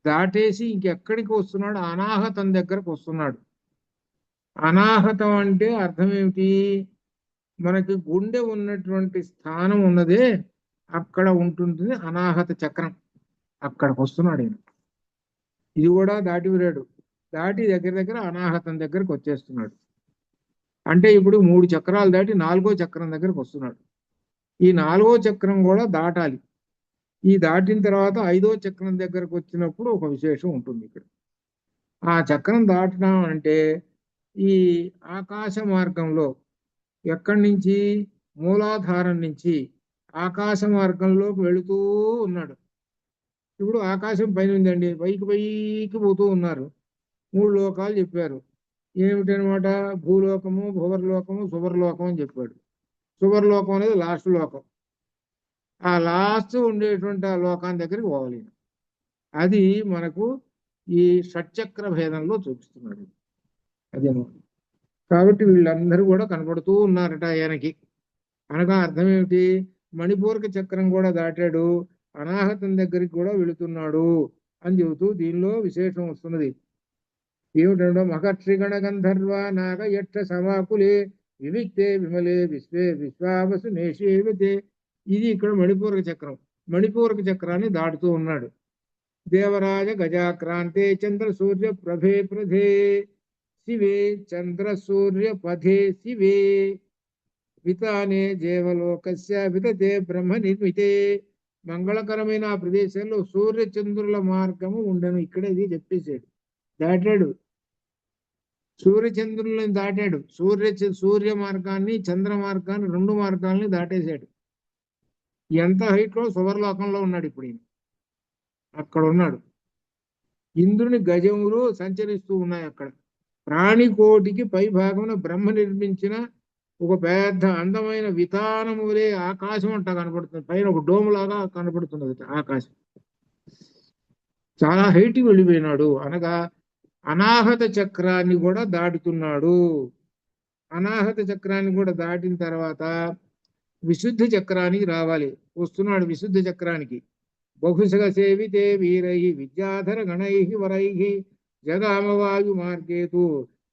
దాటేసి ఇంకెక్కడికి వస్తున్నాడు? అనాహతం దగ్గరకు వస్తున్నాడు. అనాహతం అంటే అర్థం ఏమిటి? మనకి గుండె ఉన్నటువంటి స్థానం ఉన్నదే, అక్కడ ఉంటుంది అనాహత చక్రం. అక్కడికి వస్తున్నాడు ఈయన. ఇది కూడా దాటి విరాడు. దాటి దగ్గర దగ్గర అనాహతం దగ్గరకు వచ్చేస్తున్నాడు. అంటే ఇప్పుడు 3 చక్రాలు దాటి 4వ చక్రం దగ్గరకు వస్తున్నాడు. ఈ 4వ చక్రం కూడా దాటాలి. ఈ దాటిన తర్వాత 5వ చక్రం దగ్గరకు వచ్చినప్పుడు ఒక విశేషం ఉంటుంది ఇక్కడ. ఆ చక్రం దాటడం అంటే ఈ ఆకాశ మార్గంలో ఎక్కడి నుంచి, మూలాధారం నుంచి ఆకాశ మార్గంలోకి వెళుతూ ఉన్నాడు. ఇప్పుడు ఆకాశం పైన ఉందండి, పైకి పైకి పోతూ ఉన్నారు. 3 లోకాలు చెప్పారు. ఏమిటనమాట? భూలోకము, భువర్లోకము, సువర్లోకం అని చెప్పాడు. సువర్లోకం అనేది లాస్ట్ లోకం. ఆ లాస్ట్ ఉండేటువంటి ఆ లోకాన్ని దగ్గరికి పోవాలి. అది మనకు ఈ షట్చక్ర భేదంలో చూపిస్తున్నాడు. అదేమో కాబట్టి వీళ్ళందరూ కూడా కనపడుతూ ఉన్నారట ఆయనకి. అనగా అర్థం ఏమిటి? మణిపూరక చక్రం కూడా దాటాడు, అనాహతం దగ్గరికి కూడా వెళుతున్నాడు అని చెబుతూ దీనిలో విశేషం వస్తున్నది. ఏమిటంటే మహర్షిగణ గంధర్వ నాగ యక్ష సమాకులే వివిక్తే విమలే విశ్వే విశ్వావసు నేషేవితే. ఇది ఇక్కడ మణిపూరక చక్రం. మణిపూరక చక్రాన్ని దాటుతూ ఉన్నాడు. దేవరాజ గజాక్రాంతే చంద్ర సూర్య ప్రభే ప్రధే శివే చంద్ర సూర్య పథే శివే వితానే దేవలోకస్య వితతే బ్రహ్మ నిర్మితే. మంగళకరమైన ఆ ప్రదేశంలో సూర్య చంద్రుల మార్గము ఉండను. ఇక్కడ ఇది చెప్పేశాడు. దాటాడు, సూర్యచంద్రులను దాటాడు. సూర్య మార్గాన్ని, చంద్ర మార్గాన్ని, 2 మార్గాల్ని దాటేశాడు. ఎంత హైట్ లో? సువర్లోకంలో ఉన్నాడు ఇప్పుడు ఈయన. అక్కడ ఉన్నాడు. ఇంద్రుని గజములు సంచరిస్తూ ఉన్నాయి అక్కడ. ప్రాణికోటికి పై భాగమున బ్రహ్మ నిర్మించిన ఒక పెద్ద అందమైన వితానములే ఆకాశం అంట కనపడుతుంది. పైన ఒక డోమ్ లాగా కనపడుతున్నది ఆకాశం. చాలా హైట్ వెళ్ళిపోయినాడు. అనగా అనాహత చక్రాన్ని కూడా దాటుతున్నాడు. అనాహత చక్రాన్ని కూడా దాటిన తర్వాత విశుద్ధ చక్రానికి రావాలి. వస్తున్నాడు విశుద్ధ చక్రానికి. బహుశగా సేవితే వీరై విద్యాధర గణై వరై జగామవాయు మార్గేతు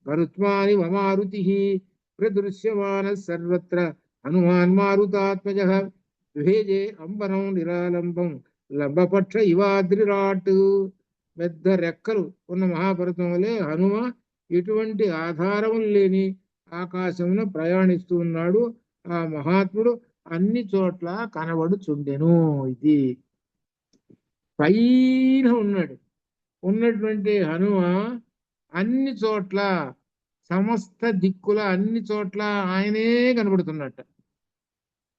గరుత్మాని మమారుతి ప్రదృశ్యమాన సర్వత్ర హనుమాన్ మారుతాత్మజ విభేజే అంబరం నిరాలంబం లంబపక్ష ఇవాద్రిరాట్. పెద్ద రెక్కలు ఉన్న మహాపర్వతం వలె హనుమ ఎటువంటి ఆధారములు లేని ఆకాశమున ప్రయాణిస్తూ ఉన్నాడు. ఆ మహాత్ముడు అన్ని చోట్ల కనబడుచుండెను. ఇది పైన ఉన్నాడు. ఉన్నటువంటి హనుమ అన్ని చోట్ల, సమస్త దిక్కుల అన్ని చోట్ల ఆయనే కనబడుతున్నట్ట.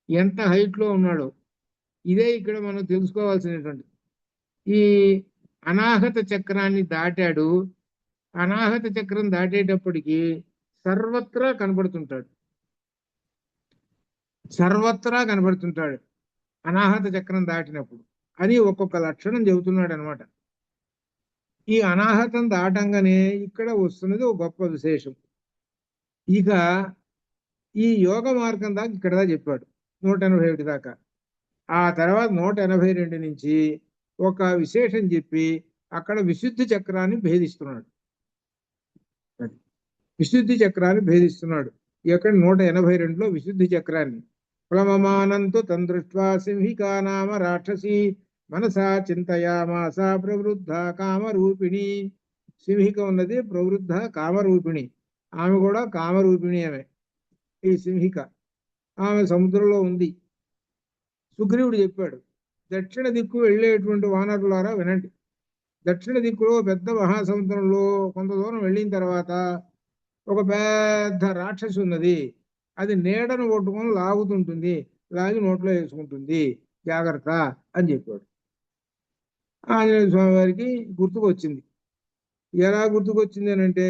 ఎంత హైట్ లో ఉన్నాడో ఇదే ఇక్కడ మనం తెలుసుకోవాల్సినటువంటి. ఈ అనాహత చక్రాన్ని దాటాడు. అనాహత చక్రం దాటేటప్పటికి సర్వత్రా కనబడుతుంటాడు. సర్వత్రా కనబడుతుంటాడు అనాహత చక్రం దాటినప్పుడు. అని ఒక్కొక్క లక్షణం చెబుతున్నాడు అనమాట. ఈ అనాహతం దాటంగానే ఇక్కడ వస్తున్నది ఒక గొప్ప విశేషం. ఇక ఈ యోగ మార్గం దాకా ఇక్కడ దాకా చెప్పాడు, 181 దాకా. ఆ తర్వాత 182 నుంచి ఒక విశేషం చెప్పి అక్కడ విశుద్ధి చక్రాన్ని భేదిస్తున్నాడు. విశుద్ధి చక్రాన్ని భేదిస్తున్నాడు. ఎక్కడ 182లో విశుద్ధి చక్రాన్ని. ప్లవమానంతో తందృష్ట్వా సింహికా నామ రాక్షసి మనసా చింతయామాస ప్రవృద్ధ కామరూపిణి. సింహిక ఉన్నది ప్రవృద్ధ కామరూపిణి. ఆమె కూడా కామరూపిణి. ఆమె ఈ సింహిక, ఆమె సముద్రంలో ఉంది. సుగ్రీవుడు చెప్పాడు, దక్షిణ దిక్కు వెళ్ళేటువంటి వానరులారా వినండి. దక్షిణ దిక్కులో పెద్ద మహాసముద్రంలో కొంత దూరం వెళ్ళిన తర్వాత ఒక పెద్ద రాక్షసి ఉన్నది. అది నీడను కొట్టుకొని లాగుతుంటుంది, లాగి నోట్లో వేసుకుంటుంది. జాగ్రత్త అని చెప్పాడు. ఆంజనేయ స్వామి వారికి గుర్తుకొచ్చింది. ఎలా గుర్తుకొచ్చింది అని అంటే,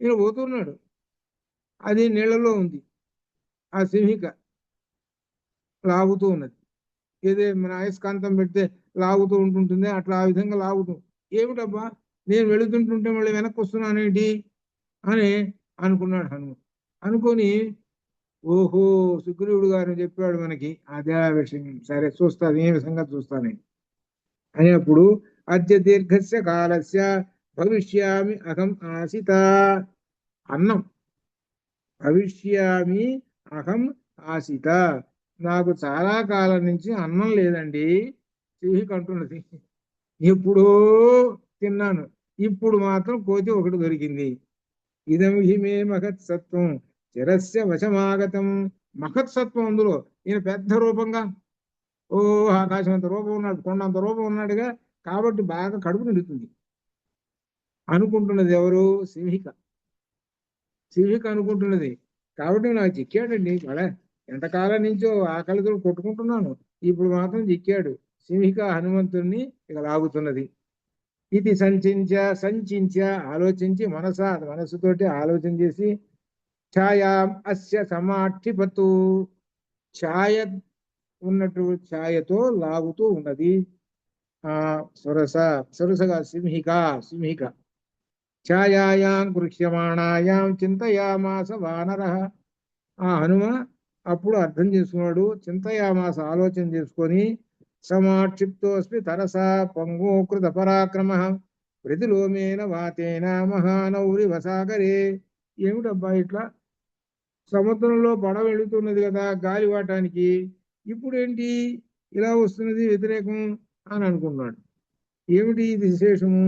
ఈయన పోతున్నాడు, అది నీళ్ళలో ఉంది, ఆ సింహిక లాగుతూ ఉన్నది. ఏదే మన అయస్కాంతం పెడితే లాగుతూ ఉంటుంటుంది, అట్లా ఆ విధంగా లాగుతూ, ఏమిటబ్బా నేను వెళుతుంటుంటే మళ్ళీ వెనక్కి వస్తున్నానేంటి అని అనుకున్నాడు హనుమ. అనుకొని, ఓహో సుగ్రీవుడు గారు చెప్పాడు మనకి అదే విషయం, సరే చూస్తాను, ఏ విధంగా చూస్తాను అయినప్పుడు, అద్య దీర్ఘస్య కాలస్య భవిష్యామి అహం ఆసిత, అన్నం భవిష్యామి అహం ఆసిత, నాకు చాలా కాలం నుంచి అన్నం లేదండి చెవి కంటున్నది, ఎప్పుడో తిన్నాను, ఇప్పుడు మాత్రం కోతి ఒకటి దొరికింది. ఇదం హిమే మహత్సత్వం చిరస్య వశమాగతం, మహత్సత్వం అందులో, ఈయన పెద్ద రూపంగా, ఓ ఆకాశం అంత రూపం ఉన్నాడు, కొండంత రూపం ఉన్నాడుగా, కాబట్టి బాగా కడుపు నిండుతుంది అనుకుంటున్నది ఎవరు? సింహిక. సింహిక అనుకుంటున్నది. కాబట్టి నాకు చిక్కాడండి మళ్ళా, ఎంతకాలం నుంచో ఆకలితో కొట్టుకుంటున్నాను, ఇప్పుడు మాత్రం చిక్కాడు. సింహిక హనుమంతుణ్ణి ఇక లాగుతున్నది. ఇది సంచించ ఆలోచించి, మనసుతోటి ఆలోచన చేసి, ఛాయా అస్య సమాక్షిపతు, ఛాయ ఉన్నట్టు ఛాయతో లాగుతూ ఉన్నది. ఆ సొరసగా సింహిక ఛాయాయాం గృహ్యమాణాయాం చింతయామాస వానరః. ఆ హనుమ అప్పుడు అర్థం చేసుకున్నాడు, చింతయామాస ఆలోచన చేసుకొని, సమాక్షిప్తోస్మి తరసా పంగోకృత పరాక్రమ ప్రతిలోమేన వాతేన మహానౌరి వసాగరే. ఏమిటబ్బా ఇట్లా సముద్రంలో పడవ వెళుతున్నది కదా గాలివాటానికి, ఇప్పుడేంటి ఇలా వస్తున్నది వ్యతిరేకం అని అనుకున్నాడు. ఏమిటి ఇది విశేషము?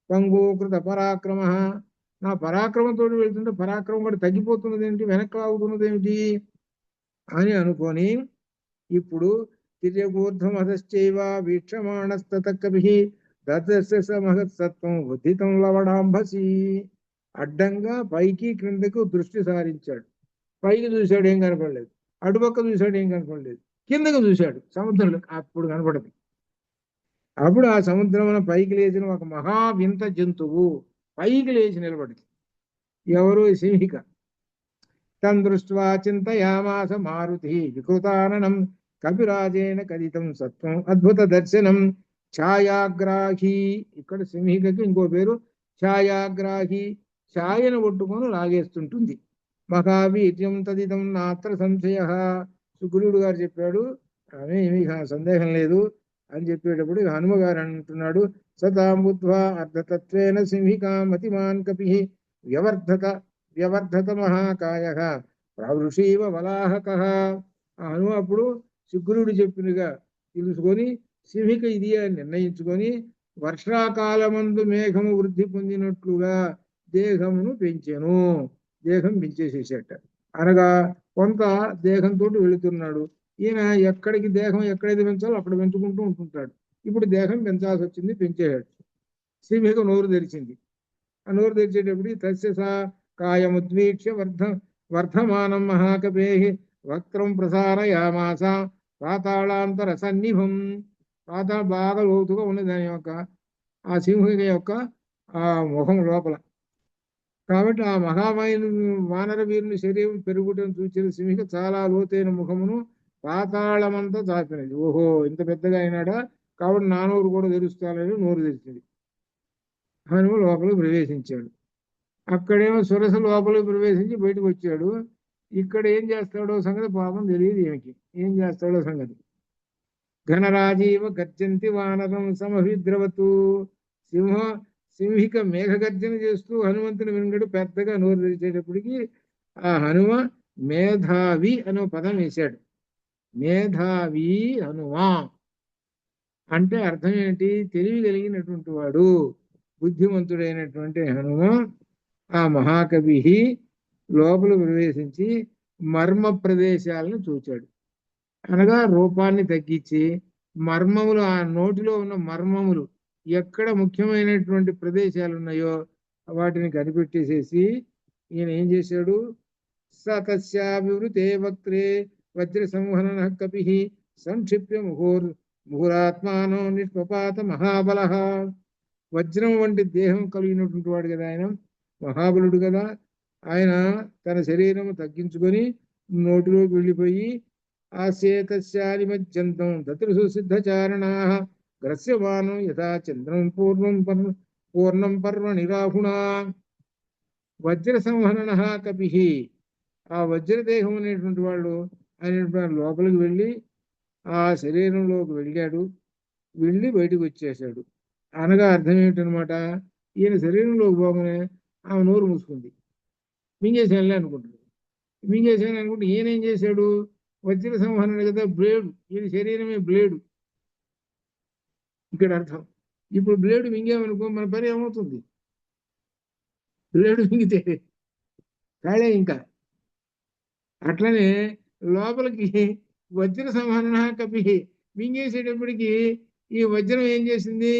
పంగోకృత పరాక్రమ, నా పరాక్రమంతో వెళ్తుంటే పరాక్రమం కూడా తగ్గిపోతున్నది ఏంటి, వెనక్కి లాగుతున్నది ఏమిటి అని అనుకొని, ఇప్పుడు తిర్యగూర్ధమధశ్చైవ వీక్షమాణస్తతకభి దదస్య మహత్సత్వం ఉద్ధితం లవడాంభసి. అడ్డంగా పైకి క్రిందకు దృష్టి సారించాడు. పైకి చూశాడు, ఏం కనపడలేదు. అటుపక్క చూశాడు, ఏం కనపడలేదు. కిందకు చూశాడు, సముద్రంలో, అప్పుడు కనపడదు. అప్పుడు ఆ సముద్రమున పైకి లేచిన ఒక మహా వింత జంతువు పైకి లేచి నిలబడింది. ఎవరు? సింహిక. తం దృష్ట్వా చింతయామాస మారుతి వికృతాననం కపిరాజేన కథితం సత్వం అద్భుత దర్శనం ఛాయాగ్రాహి. ఇక్కడ సింహికకి ఇంకో పేరు ఛాయాగ్రాహి, ఛాయను కొట్టుకొని లాగేస్తుంటుంది. మహావీర్యం తదిదం నాత్ర సంశయ. సుగ్రీవుడు గారు చెప్పాడు, ఆమె ఏమీ సందేహం లేదు అని చెప్పేటప్పుడు హనుమ గారు అంటున్నాడు, సతాం బుద్ధ్వా అర్ధతత్వేన సింహికామతిమాన్ కపి వ్యవర్ధత మహాకాయ ప్రవృషీవ వలాహక. ఆ హనుమ అప్పుడు సుగ్రీవుడు చెప్పినగా తెలుసుకొని, సింహిక ఇది అని నిర్ణయించుకొని, వర్షాకాలమందు మేఘము వృద్ధి పొందినట్లుగా దేహమును పెంచెను. దేహం పెంచేసేసేట, అనగా కొంత దేహంతో వెళుతున్నాడు. ఈయన ఎక్కడికి దేహం ఎక్కడైతే పెంచాలో అక్కడ పెంచుకుంటూ ఉంటుంటాడు. ఇప్పుడు దేహం పెంచాల్సి వచ్చింది, పెంచేయాడు. సింహిక నోరు తెరిచింది. ఆ నోరు తెరిచేటప్పుడు తస్య కాయముద్వీక్ష్య వర్ధమానం మహాకపే వక్త్రం ప్రసారయామాస పాతాళాంతర సన్నిభం. పాతాళ బాగా లోతుగా ఉన్నది దాని యొక్క, ఆ సింహిక యొక్క ఆ ముఖం లోపల. కాబట్టి ఆ వానర వీరుని శరీరం పెరుగుటం చూసిన సింహిక చాలా లోతైన ముఖమును పాతాళమంతా చాపినది. ఓహో ఇంత పెద్దగా అయినాడా, కాబట్టి నా నోరు కూడా తెరుస్తానని నోరు తెరిచింది. హనుమ లోపలికి ప్రవేశించాడు. అక్కడేమో సురస లోపలికి ప్రవేశించి బయటకు వచ్చాడు. ఇక్కడ ఏం చేస్తాడో సంగతి పాపం తెలియదు ఏమిటి, ఏం చేస్తాడో సంగతి. ఘనరాజీవ గర్జంతి వానరం సమభిద్రవతు. సింహిక మేఘగర్జన చేస్తూ హనుమంతుని వెనుకడు పెద్దగా నోరు తెరిచేటప్పటికి ఆ హనుమ మేధావి అనే పదం వేశాడు. మేధావి హనుమ అంటే అర్థం ఏంటి? తెలివి కలిగినటువంటి వాడు, బుద్ధిమంతుడైనటువంటి హనుమ ఆ మహాకవి లోపల ప్రవేశించి మర్మ ప్రదేశాలను చూచాడు. అనగా రూపాన్ని తగ్గించి మర్మములు, ఆ నోటిలో ఉన్న మర్మములు ఎక్కడ ముఖ్యమైనటువంటి ప్రదేశాలు ఉన్నాయో వాటిని కనిపెట్టేసేసి ఈయన ఏం చేశాడు? సతస్యాభివృతే వక్త్రే వజ్ర సంహరణ కపి సంక్షిప్య ముహురాత్మానో నిష్పపాత మహాబల. వజ్రం వంటి దేహం కలిగినటువంటి వాడు కదా ఆయన, మహాబలుడు కదా ఆయన. తన శరీరం తగ్గించుకొని నోటిలోకి వెళ్ళిపోయి ఆసేతస్యాని మధ్యంతం దతృసు సిద్ధచారణా గ్రస్యమానం యథా చంద్రం పూర్ణం పర్వ నిరాహుణ. వజ్ర సంహరణ కపి. ఆ వజ్రదేహం అనేటువంటి వాళ్ళు ఆయన లోపలికి వెళ్ళి ఆ శరీరంలోకి వెళ్ళాడు, వెళ్ళి బయటకు వచ్చేసాడు. అనగా అర్థం ఏమిటనమాట, ఈయన శరీరంలోకి పోగానే ఆమె నోరు మూసుకుంది, మింగేసానులే అనుకుంటుంది. మింగేసాను అనుకుంటే ఈయన ఏం చేశాడు, వజ్ర సంహరణ కదా బ్లేడు, ఈయన శరీరమే బ్లేడు ఇక్కడ అర్థం. ఇప్పుడు బ్లేడు మింగామనుకో మన పని ఏమవుతుంది, బ్లేడు మింగితే కాలే ఇంకా. అట్లనే లోపలికి వజ్ర సంహరణ కపి మింగేసేటప్పటికి ఈ వజ్రం ఏం చేసింది,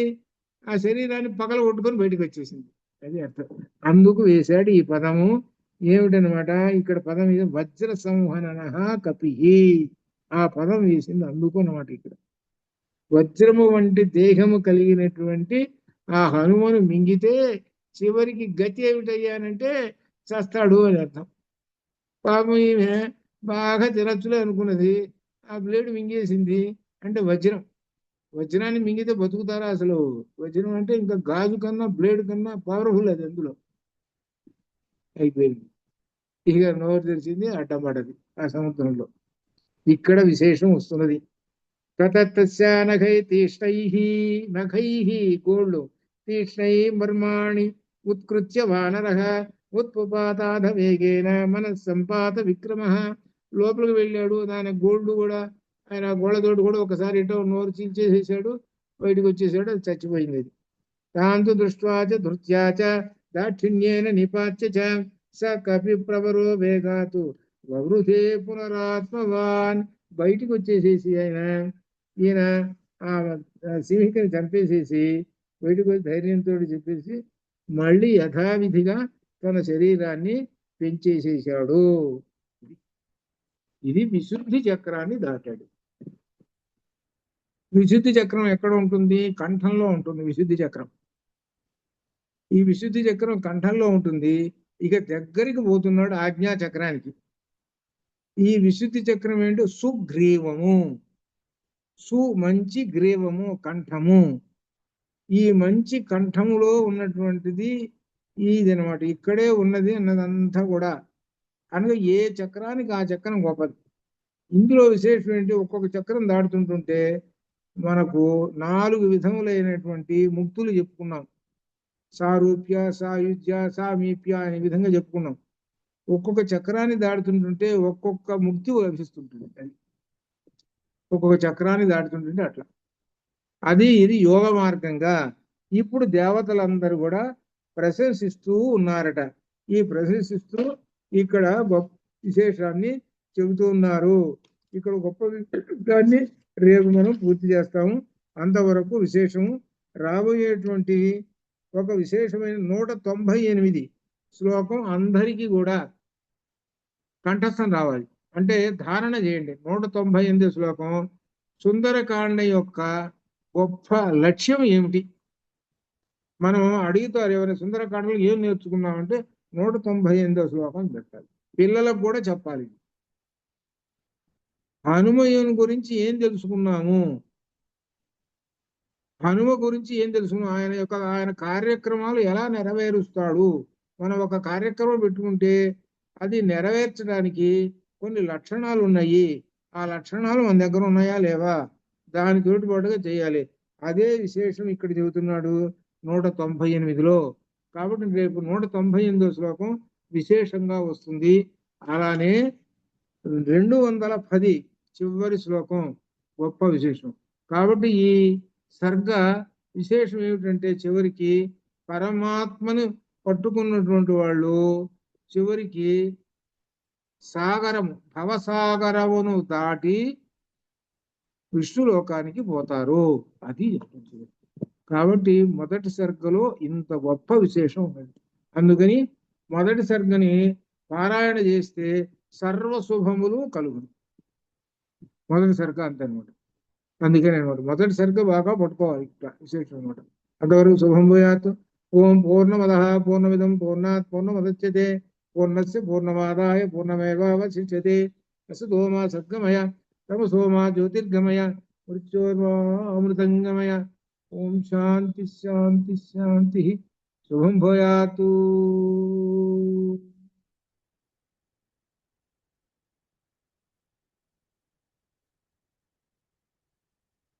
ఆ శరీరాన్ని పగల కొట్టుకొని బయటకు వచ్చేసింది. అది అర్థం. అందుకు వేశాడు ఈ పదము. ఏమిటనమాట ఇక్కడ పదం ఇది, వజ్ర సంహరణ కపి. ఆ పదం వేసింది అందుకు అనమాట. ఇక్కడ వజ్రము వంటి దేహము కలిగినటువంటి ఆ హనుమను మింగితే చివరికి గతి ఏమిటయ్యానంటే చస్తాడు అని అర్థం. పాపం ఈమె బాగా తినచ్చులే అనుకున్నది, ఆ బ్లేడ్ మింగేసింది. అంటే వజ్రాన్ని మింగితే బతుకుతారా అసలు? వజ్రం అంటే ఇంకా గాజు కన్నా బ్లేడ్ కన్నా పవర్ఫుల్ అది, అందులో అయిపోయింది. ఇక నోరు తెరిచింది, అడ్డం పడది ఆ సముద్రంలో. ఇక్కడ విశేషం వస్తున్నది. తతస్యా నఖై తీష్ణైః, నఖైః గోళ్ళు, తీష్ణైః మర్మాణి ఉత్కృత్య వానరః ఉత్పపాతాధ వేగేన మనస్సంపాత విక్రమః. లోపలికి వెళ్ళాడు, దాని గోళ్ళు కూడా ఆయన గోళ్ళతోటి కూడా ఒకసారి ఇటో నోరు చీల్చేసేసాడు, బయటకు వచ్చేసాడు, అది చచ్చిపోయింది. అది తాంతు దృష్ట్వాచ ధృత్యాచ దాక్షిణ్యేన నిపాత్య చ స కపి ప్రవరో వేగాతు వవృధే పునరాత్మవాన్. బయటికి వచ్చేసేసి ఈయన ఆ సింహికని చంపేసేసి బయటకు వచ్చి ధైర్యంతో చెప్పేసి మళ్ళీ యథావిధిగా తన శరీరాన్ని పెంచేసేసాడు. ఇది విశుద్ధి చక్రాన్ని దాటాడు. విశుద్ధి చక్రం ఎక్కడ ఉంటుంది, కంఠంలో ఉంటుంది విశుద్ధి చక్రం. ఈ విశుద్ధి చక్రం కంఠంలో ఉంటుంది. ఇక దగ్గరికి పోతున్నాడు ఆజ్ఞా చక్రానికి. ఈ విశుద్ధి చక్రం ఏంటి, సుగ్రీవము. మంచి గ్రీవము, కంఠము. ఈ మంచి కంఠములో ఉన్నటువంటిది ఇదనమాట. ఇక్కడే ఉన్నది అన్నదంతా కూడా. అనగా ఏ చక్రానికి ఆ చక్రం గొప్పది. ఇందులో విశేషం ఏంటి, ఒక్కొక్క చక్రం దాడుతుంటుంటే మనకు 4 విధములైనటువంటి ముక్తులు చెప్పుకున్నాం. సారూప్య, సాయుజ్య, సామీప్య అనే విధంగా చెప్పుకున్నాం. ఒక్కొక్క చక్రాన్ని దాడుతుంటుంటే ఒక్కొక్క ముక్తి లభిస్తుంటుంది. ఒక్కొక్క చక్రాన్ని దాటుతుంటుంటే అట్లా. ఇది యోగ మార్గంగా ఇప్పుడు దేవతలందరూ కూడా ప్రశంసిస్తూ ఉన్నారట. ఈ ప్రశంసిస్తూ ఇక్కడ గొప్ప విశేషాన్ని చెబుతూ ఉన్నారు. ఇక్కడ గొప్ప విషయాన్ని రేపు మనం పూర్తి చేస్తాము. అంతవరకు విశేషము. రాబోయేటువంటి ఒక విశేషమైన 198 శ్లోకం అందరికీ కూడా కంఠస్థం రావాలి. అంటే ధారణ చేయండి. 198 శ్లోకం సుందరకాండ యొక్క గొప్ప లక్ష్యం ఏమిటి? మనం అడుగుతారు ఎవరైనా సుందరకాండలో ఏం నేర్చుకున్నామంటే 198 శ్లోకం పెట్టాలి. పిల్లలకు కూడా చెప్పాలి. హనుమయుని గురించి ఏం తెలుసుకున్నాము, హనుమ గురించి ఏం తెలుసుకున్నాం, ఆయన కార్యక్రమాలు ఎలా నెరవేరుస్తాడు. మనం ఒక కార్యక్రమం పెట్టుకుంటే అది నెరవేర్చడానికి కొన్ని లక్షణాలు ఉన్నాయి. ఆ లక్షణాలు మన దగ్గర ఉన్నాయా లేవా, దానికి తోటిపాటుగా చేయాలి. అదే విశేషం ఇక్కడ చెబుతున్నాడు 198లో. కాబట్టి రేపు 198 శ్లోకం విశేషంగా వస్తుంది. అలానే 210 చివరి శ్లోకం గొప్ప విశేషం. కాబట్టి ఈ సర్గ విశేషం ఏమిటంటే చివరికి పరమాత్మను పట్టుకున్నటువంటి వాళ్ళు చివరికి భవసాగరమును దాటి విష్ణులోకానికి పోతారు. అది చెప్తుంది. కాబట్టి మొదటి సర్గలో ఇంత గొప్ప విశేషం ఉన్నది. అందుకని మొదటి సర్గని పారాయణ చేస్తే సర్వ శుభములు కలుగును. మొదటి సరుకు అంతే అనమాట. అందుకని అనమాట మొదటి సరుకు బాగా పట్టుకోవాలి ఇక్కడ విశేషం అనమాట. అంతవరకు శుభం భూయాత్. ఓం పూర్ణమద పూర్ణమిదం పూర్ణాత్ పూర్ణముదచ్యతే పూర్ణస్య పూర్ణమాదాయ పూర్ణమేవావశిష్యతే. అసతో మా సద్గమయ తమసో మా జ్యోతిర్గమయ మృత్యోర్మా అమృతంగమయ. ఓం శాంతి శాంతి శాంతి. శుభం భూయాత్.